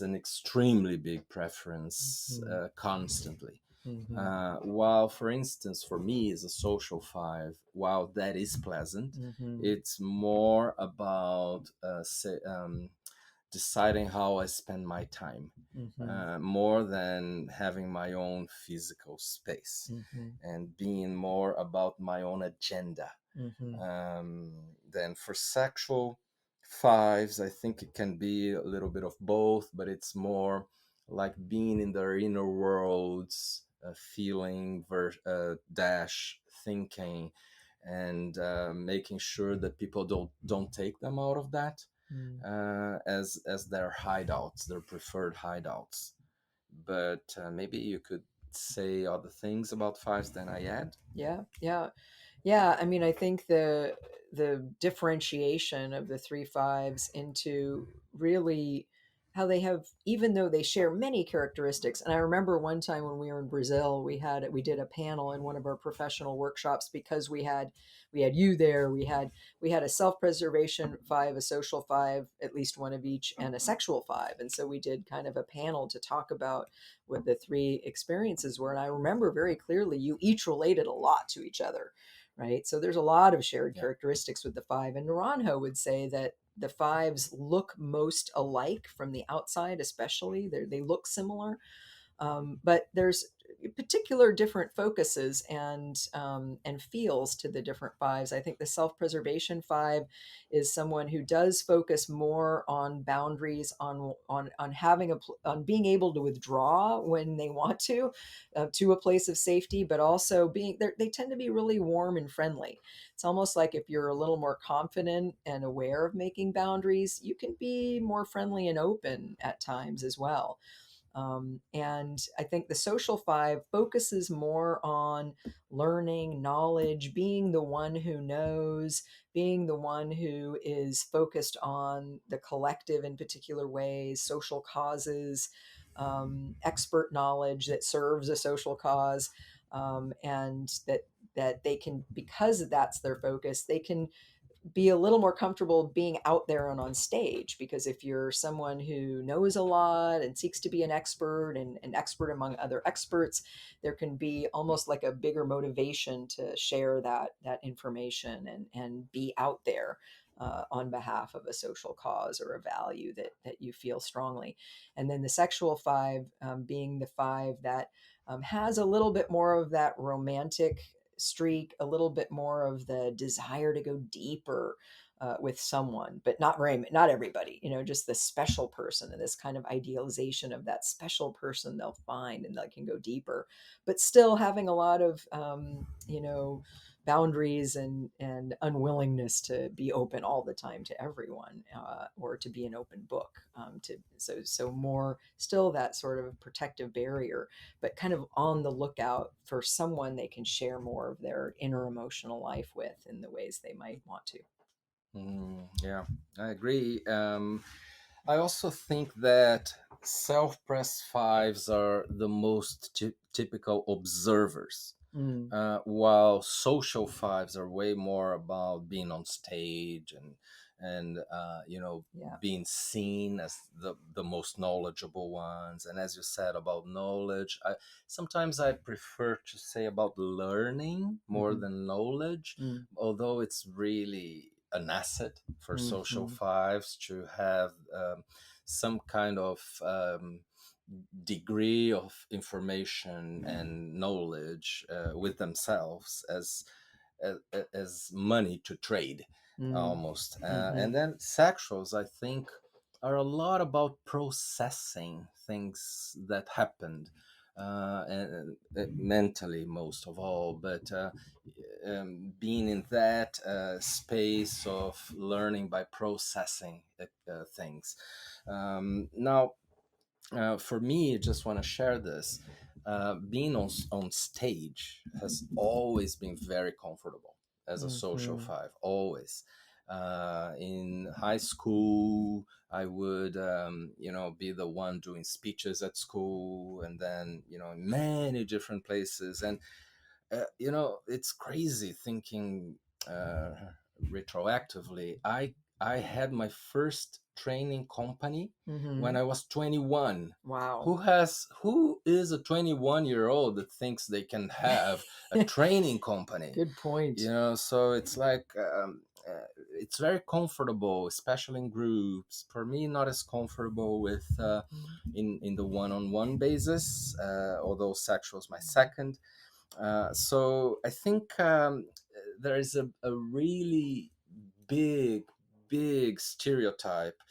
an extremely big preference Mhm. constantly. Mhm. While, for instance, for me as a social five, while that is pleasant, Mhm. it's more about deciding how I spend my time, Mhm. more than having my own physical space Mhm. and being more about my own agenda. Mhm. Then for sexual fives, I think it can be a little bit of both, but it's more like being in their inner worlds, feeling dash thinking, and making sure that people don't take them out of that Mm. as their hideouts, their preferred hideouts. But maybe you could say other things about fives than I add. Yeah, yeah. Yeah, I mean, I think the differentiation of the three fives into really how they have, even though they share many characteristics. And I remember one time when we were in Brazil, we did a panel in one of our professional workshops because we had you there. We had a self-preservation five, a social five, at least one of each, and a sexual five. And so we did kind of a panel to talk about what the three experiences were. And I remember very clearly you each related a lot to each other, right? So there's a lot of shared Yeah. characteristics with the five. And Naranjo would say that the fives look most alike from the outside, especially. They look similar, but there's particular different focuses and feels to the different fives. I think the self-preservation five is someone who does focus more on boundaries, on having on being able to withdraw when they want to a place of safety, but also they tend to be really warm and friendly. It's almost like if you're a little more confident and aware of making boundaries, you can be more friendly and open at times as well. And I think the social five focuses more on learning, knowledge, being the one who knows, being the one who is focused on the collective in particular ways, social causes, expert knowledge that serves a social cause, and that they can, because that's their focus, they can be a little more comfortable being out there and on stage. Because if you're someone who knows a lot and seeks to be an expert and an expert among other experts, there can be almost like a bigger motivation to share that information and be out there on behalf of a social cause or a value that you feel strongly. And then the sexual five, being the five that has a little bit more of that romantic streak, a little bit more of the desire to go deeper with someone, but not everybody. Just the special person and this kind of idealization of that special person they'll find and they can go deeper, but still having a lot of boundaries and unwillingness to be open all the time to everyone, or to be an open book, so more still that sort of protective barrier, but kind of on the lookout for someone they can share more of their inner emotional life with in the ways they might want to. Yeah, I agree. I also think that self-press fives are the most typical observers, Mm, while social fives are way more about being on stage and yeah. being seen as the most knowledgeable ones. And as you said about knowledge, sometimes I prefer to say about learning more Mm-hmm. than knowledge, Mm, although it's really an asset for social mm-hmm. fives to have some kind of degree of information and knowledge with themselves as, as money to trade Mm, almost. mm-hmm. And then sexuals, I think, are a lot about processing things that happened, and mentally most of all. But being in that space of learning by processing things. Now, for me, I just want to share this. Being on stage has always been very comfortable as a social Hmm. five, always. In high school, I would, be the one doing speeches at school, and then, in many different places. And it's crazy thinking uh, retroactively. I had my first training company when Hmm. I was 21. Wow. Who is a 21-year-old that thinks they can have a training company? Good point. So it's like it's very comfortable, especially in groups. For me, not as comfortable with in the one-on-one basis, although sexual is my second. So I think there is a really big, big stereotype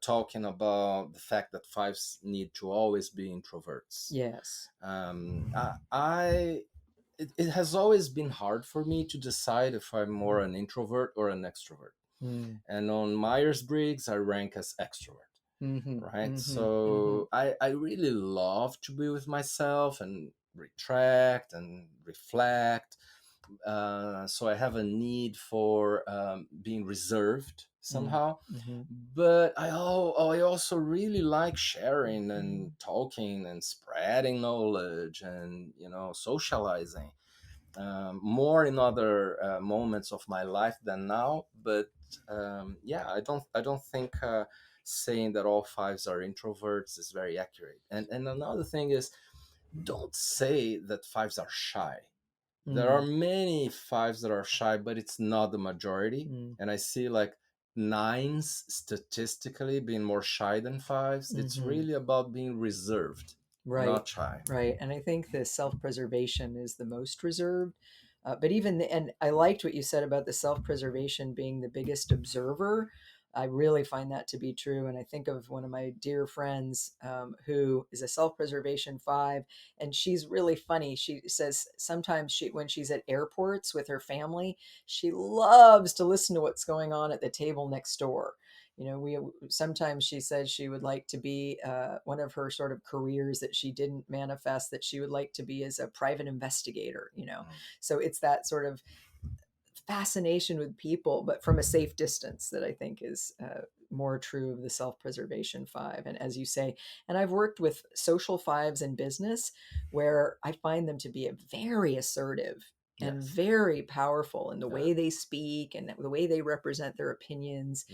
talking about the fact that fives need to always be introverts. Yes. It has always been hard for me to decide if I'm more an introvert or an extrovert. Mm. And on Myers Briggs, I rank as extrovert, Hmm. right? Hmm. Hmm. So I really love to be with myself and retract and reflect. So I have a need for being reserved somehow. Hmm. But I also really like sharing and talking and spreading knowledge and socializing more in other moments of my life than now. But yeah, I don't think saying that all fives are introverts is very accurate. And another thing is, don't say that fives are shy. There are Mm. many fives that are shy, but it's not the majority. Mm. And I see like nines statistically being more shy than fives. It's Hmm. really about being reserved, Right, not shy. right. And I think the self-preservation is the most reserved. But even and I liked what you said about the self-preservation being the biggest observer. I really find that to be true. And I think of one of my dear friends who is a self-preservation five, and she's really funny. She says sometimes when she's at airports with her family, she loves to listen to what's going on at the table next door. We sometimes she said she would like to be one of her sort of careers that she didn't manifest, that she would like to be as a private investigator. Mm. So it's that sort of fascination with people, but from a safe distance, that I think is more true of the self-preservation five. And as you say, and I've worked with social fives in business where I find them to be a very assertive and Yes. very powerful in the Yeah. way they speak and the way they represent their opinions,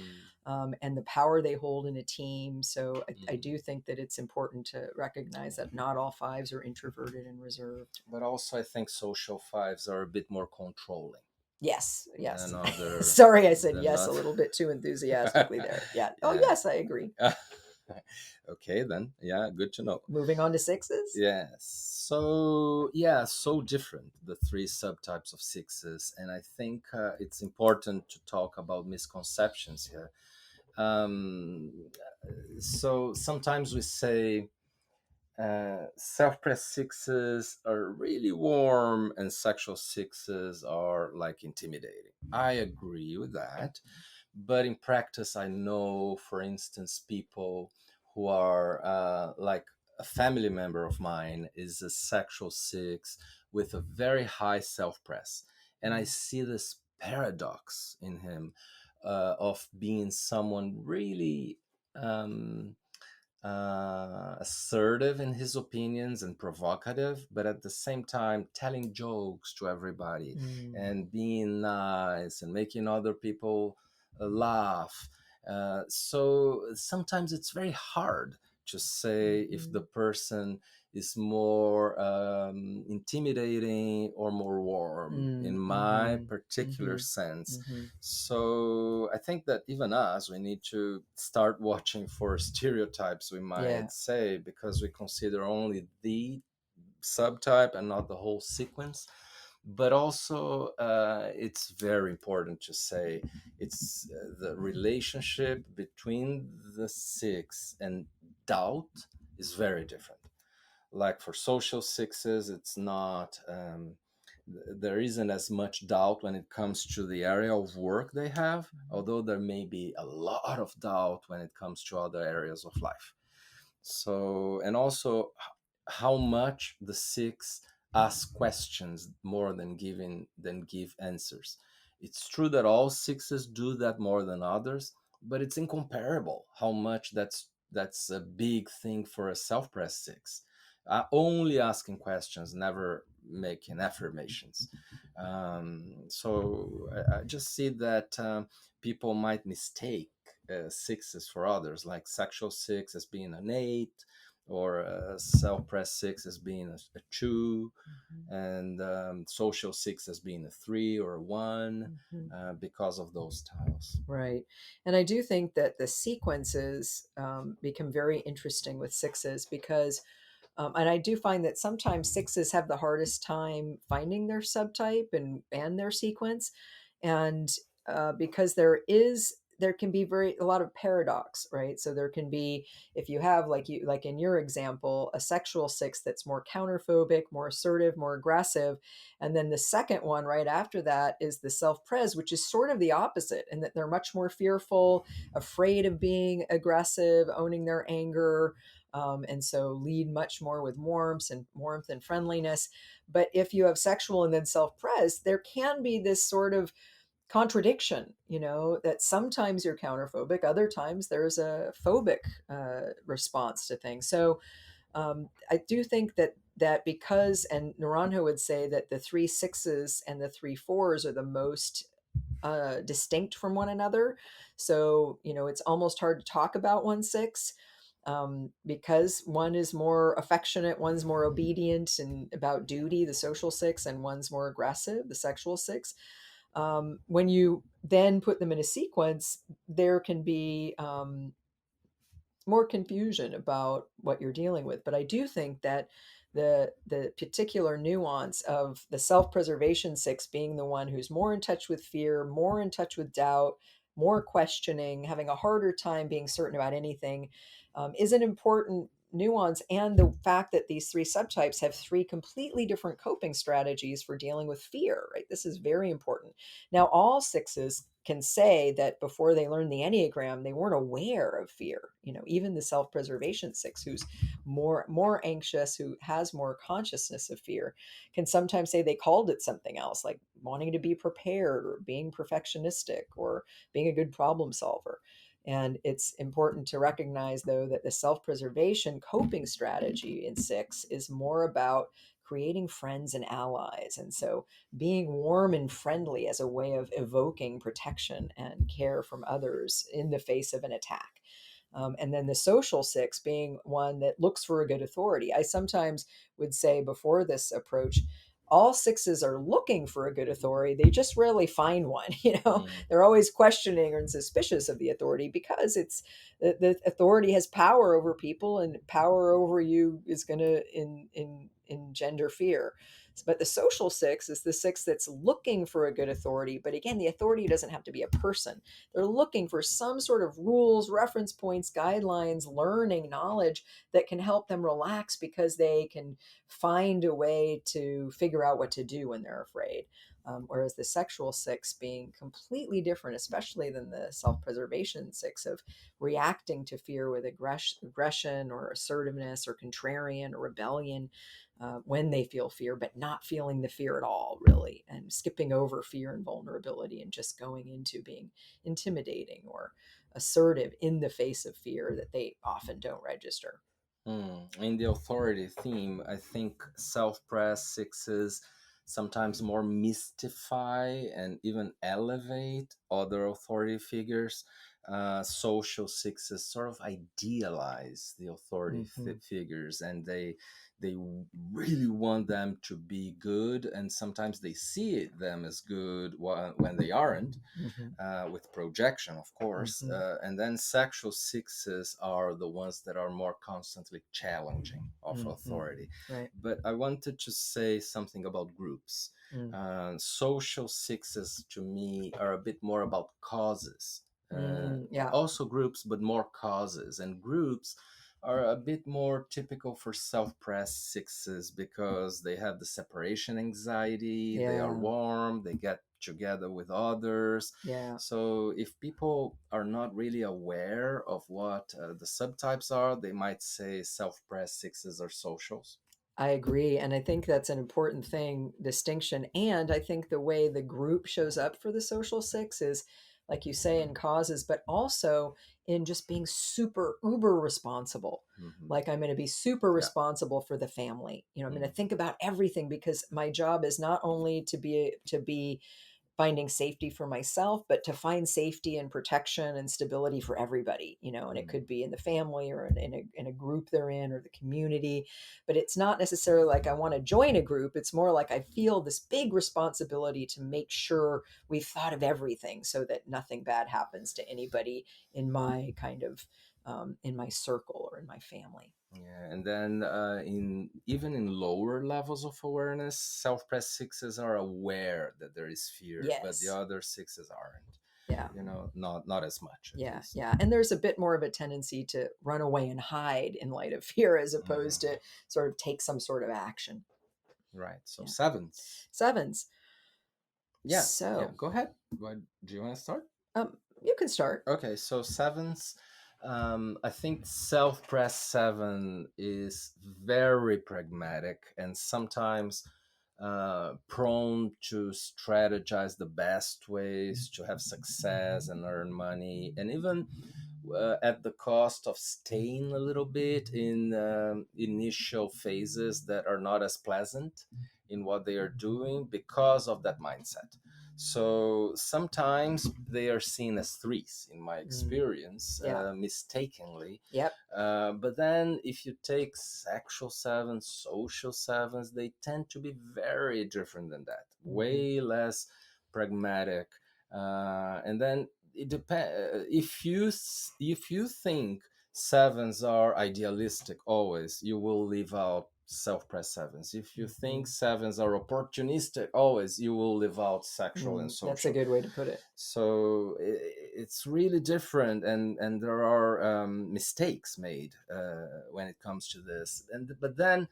Mm. and the power they hold in a team. So I Mm. do think that it's important to recognize that not all fives are introverted and reserved. But also, I think social fives are a bit more controlling Yes, yes. than other Sorry, I said than yes a other. little bit too enthusiastically there. Yeah. Oh, Yeah. yes, I agree. Okay, then. Yeah, good to know. Moving on to sixes. Yes. So, yeah, so different, the three subtypes of sixes. And I think it's important to talk about misconceptions here. Um, so sometimes we say self-pressed sixes are really warm and sexual sixes are like intimidating. I agree with that. But in practice, I know, for instance, people who are like a family member of mine is a sexual six with a very high self-press. And I see this paradox in him of being someone really assertive in his opinions and provocative, but at the same time telling jokes to everybody Mm, and being nice and making other people laugh. So sometimes it's very hard to say if the mhm, person is more intimidating or more warm in my mhm, particular mhm, sense. mhm. So I think that even us, we need to start watching for stereotypes, we Yeah. might say, because we consider only the subtype and not the whole sequence. But also, it's very important to say it's the relationship between the six and doubt is very different. Like for social sixes, it's not there isn't as much doubt when it comes to the area of work they have, Mhm. although there may be a lot of doubt when it comes to other areas of life. So, and also how much the six ask questions more than give answers. It's true that all sixes do that more than others, but it's incomparable how much that's a big thing for a self-pressed six. Only asking questions, never making affirmations. So I just see that people might mistake sixes for others, like sexual six as being an eight, or self-press six as being a two, Mhm. and social six as being a three or a one, Mhm. because of those styles. Right. And I do think that the sequences become very interesting with sixes because, and I do find that sometimes sixes have the hardest time finding their subtype and their sequence. And because there can be a lot of paradox, right? So there can be, if you have, like in your example, a sexual six that's more counterphobic, more assertive, more aggressive, and then the second one right after that is the self-pres, which is sort of the opposite, and that they're much more fearful, afraid of being aggressive, owning their anger, and so lead much more with warmth and friendliness. But if you have sexual and then self-pres, there can be this sort of contradiction, that sometimes you're counterphobic, other times there's a phobic response to things. So I do think that because, and Naranjo would say that the three sixes and the three fours are the most distinct from one another. So, it's almost hard to talk about one six, because one is more affectionate, one's more obedient and about duty, the social six, and one's more aggressive, the sexual six. When you then put them in a sequence, there can be more confusion about what you're dealing with. But I do think that the particular nuance of the self-preservation six being the one who's more in touch with fear, more in touch with doubt, more questioning, having a harder time being certain about anything, is an important nuance. And the fact that these three subtypes have three completely different coping strategies for dealing with fear, right? This is very important. Now, all sixes can say that before they learned the Enneagram, they weren't aware of fear. Even the self-preservation six, who's more anxious, who has more consciousness of fear, can sometimes say they called it something else, like wanting to be prepared or being perfectionistic or being a good problem solver. And it's important to recognize, though, that the self-preservation coping strategy in six is more about creating friends and allies. And so being warm and friendly as a way of evoking protection and care from others in the face of an attack. And then the social six being one that looks for a good authority. I sometimes would say before this approach, all sixes are looking for a good authority. They just rarely find one. Mm. They're always questioning and suspicious of the authority because the authority has power over people, and power over you is going to engender fear. But the social six is the six that's looking for a good authority. But again, the authority doesn't have to be a person. They're looking for some sort of rules, reference points, guidelines, learning, knowledge that can help them relax because they can find a way to figure out what to do when they're afraid. Whereas the sexual six being completely different, especially than the self preservation six of reacting to fear with aggression or assertiveness or contrarian or rebellion when they feel fear, but not feeling the fear at all, really, and skipping over fear and vulnerability and just going into being intimidating or assertive in the face of fear that they often don't register. In the authority theme, I think self-press sixes sometimes more mystify and even elevate other authority figures. Social sixes sort of idealize the authority Mm-hmm. figures, and they really want them to be good, and sometimes they see them as good when they aren't, Mm-hmm. with projection, of course. Mm-hmm. And then sexual sixes are the ones that are more constantly challenging of Mm-hmm. authority. Right. But I wanted to say something about groups. Mm. Social sixes to me are a bit more about causes. Mm, yeah. Also groups, but more causes. And groups are a bit more typical for self-pressed sixes because they have the separation anxiety, they are Yeah. warm, they get together with others. Yeah. So if people are not really aware of what the subtypes are, they might say self-pressed sixes are socials. I agree. And I think that's an important thing, distinction. And I think the way the group shows up for the social six is, like you say, in causes, but also in just being super uber responsible. Hmm. Like I'm going to be super Yeah. responsible for the family. You know, I'm going to Hmm. think about everything because my job is not only to be finding safety for myself, but to find safety and protection and stability for everybody, you know, and it could be in the family or in a group they're in or the community. But it's not necessarily like I want to join a group. It's more like I feel this big responsibility to make sure we've thought of everything so that nothing bad happens to anybody in my kind of, in my circle or in my family. Yeah, and then in even in lower levels of awareness, self-pressed sixes are aware that there is fear, but the Yes. other sixes aren't. Yeah. Not as much at Yeah, least. yeah. And there's a bit more of a tendency to run away and hide in light of fear as opposed Hmm. to sort of take some sort of action. Right. So Yeah. sevens. Sevens. Yeah, yeah. So, Go ahead. What do you want to start? you can start. Okay, so sevens. I think self-press seven is very pragmatic and sometimes prone to strategize the best ways to have success and earn money, and even at the cost of staying a little bit in initial phases that are not as pleasant in what they are doing because of that mindset. So sometimes they are seen as threes, in my Mm, experience, yeah. mistakenly. Yep. But then, if you take sexual sevens, social sevens, they tend to be very different than that, Hmm. way less pragmatic. And then it depends. If you think sevens are idealistic always, you will leave out self-pressed sevens. If you think Hmm. sevens are opportunistic always, you will leave out sexual and That's a social. good way to put it. So it's really different, and there are mistakes made when it comes to this. And but then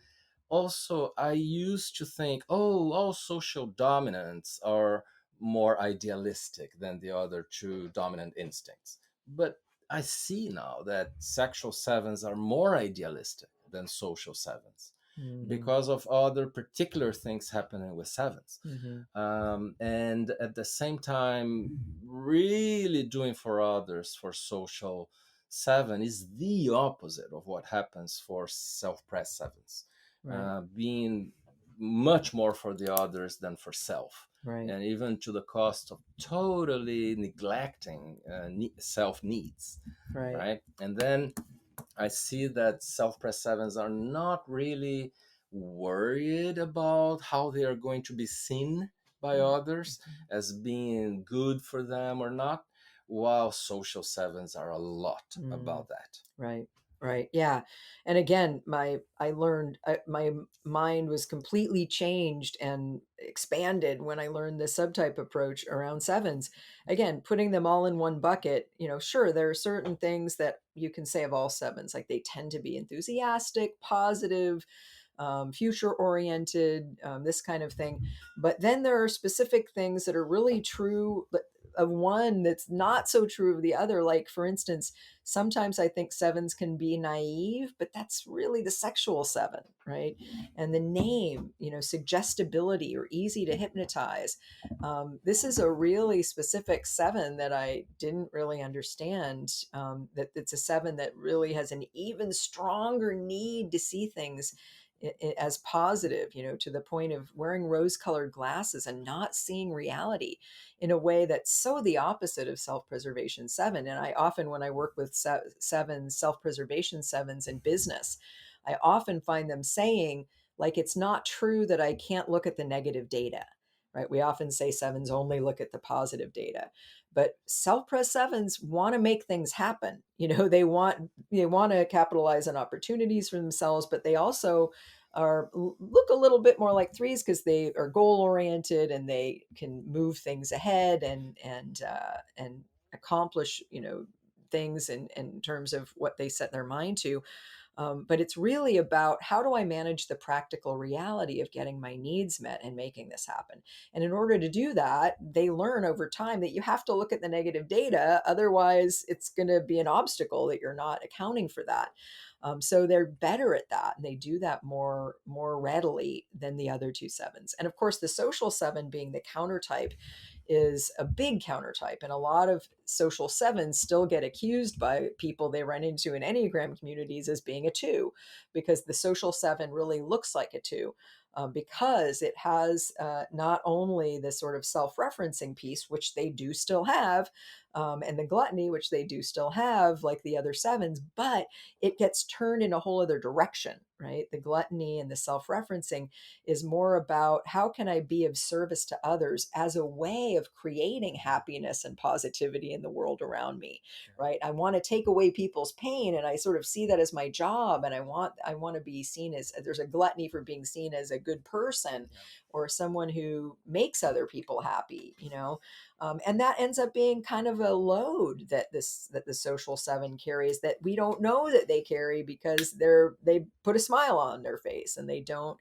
also I used to think, oh, all social dominants are more idealistic than the other two dominant instincts. But I see now that sexual sevens are more idealistic than social sevens Hmm. because of other particular things happening with sevens. Hmm. And at the same time, really doing for others for social seven is the opposite of what happens for self-pressed sevens, Right. being much more for the others than for self, Right. and even to the cost of totally neglecting self needs, Right. right? And then I see that self-pressed sevens are not really worried about how they are going to be seen by others as being good for them or not, while social sevens are a lot Mm. about that. Right. Right. Yeah. And again, my mind was completely changed and expanded when I learned the subtype approach around sevens. Again, putting them all in one bucket, you know, sure, there are certain things that you can say of all sevens, like they tend to be enthusiastic, positive, future oriented, this kind of thing. But then there are specific things that are really true of one that's not so true of the other. Like, for instance, sometimes I think sevens can be naive, but that's really the sexual seven, right? And the name, you know, suggestibility or easy to hypnotize. This is a really specific seven that I didn't really understand. That it's a seven that really has an even stronger need to see things as positive, you know, to the point of wearing rose colored glasses and not seeing reality in a way that's so the opposite of self preservation seven. And I often, when I work with sevens, self preservation sevens in business, I often find them saying, like, it's not true that I can't look at the negative data, right? We often say sevens only look at the positive data, but self-press sevens want to make things happen. You know, they want to capitalize on opportunities for themselves, but they also look a little bit more like threes because they are goal oriented and they can move things ahead and accomplish, you know, things in terms of what they set their mind to. But it's really about, how do I manage the practical reality of getting my needs met and making this happen? And in order to do that, they learn over time that you have to look at the negative data. Otherwise, it's going to be an obstacle that you're not accounting for that. So they're better at that, and they do that more readily than the other two sevens. And of course, the social seven, being the counter type, is a big counter type. And a lot of social sevens still get accused by people they run into in Enneagram communities as being a two, because the social seven really looks like a two. Because it has not only the sort of self-referencing piece, which they do still have, and the gluttony, which they do still have, like the other sevens, but it gets turned in a whole other direction, right? The gluttony and the self-referencing is more about, how can I be of service to others as a way of creating happiness and positivity in the world around me, right? I want to take away people's pain, and I sort of see that as my job, and I want to be seen as, there's a gluttony for being seen as a good person, or someone who makes other people happy, and that ends up being kind of a load that the social seven carries, that we don't know that they carry, because they put a smile on their face, and they don't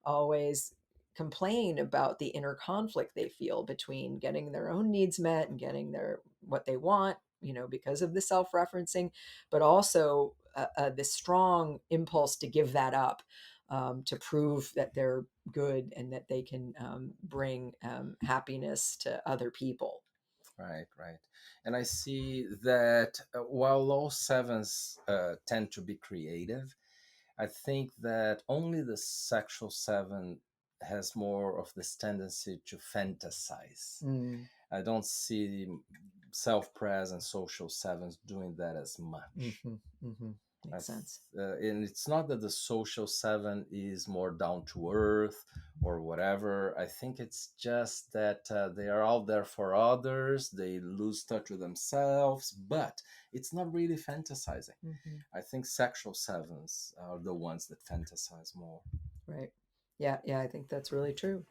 always complain about the inner conflict they feel between getting their own needs met and getting their what they want, because of the self-referencing, but also this strong impulse to give that up, to prove that they're good and that they can bring happiness to other people. Right, right. And I see that while all sevens tend to be creative, I think that only the sexual seven has more of this tendency to fantasize. Mm. I don't see self-present social sevens doing that as much. Hmm. Hmm. Makes sense. And it's not that the social seven is more down to earth or whatever. I think it's just that they are out there for others. They lose touch with themselves, but it's not really fantasizing. Hmm. I think sexual sevens are the ones that fantasize more. Right. Yeah, yeah, I think that's really true.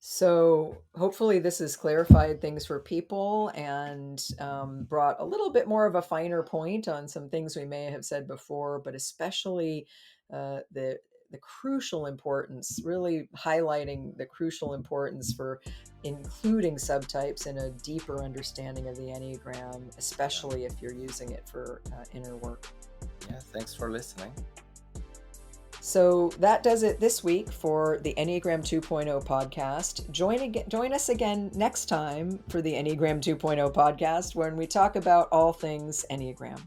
So hopefully this has clarified things for people, and brought a little bit more of a finer point on some things we may have said before, but especially the crucial importance, really highlighting the crucial importance for including subtypes in a deeper understanding of the Enneagram, Yeah. especially if you're using it for inner work. Yeah. Thanks for listening. So that does it this week for the Enneagram 2.0 podcast. Join us again next time for the Enneagram 2.0 podcast, when we talk about all things Enneagram.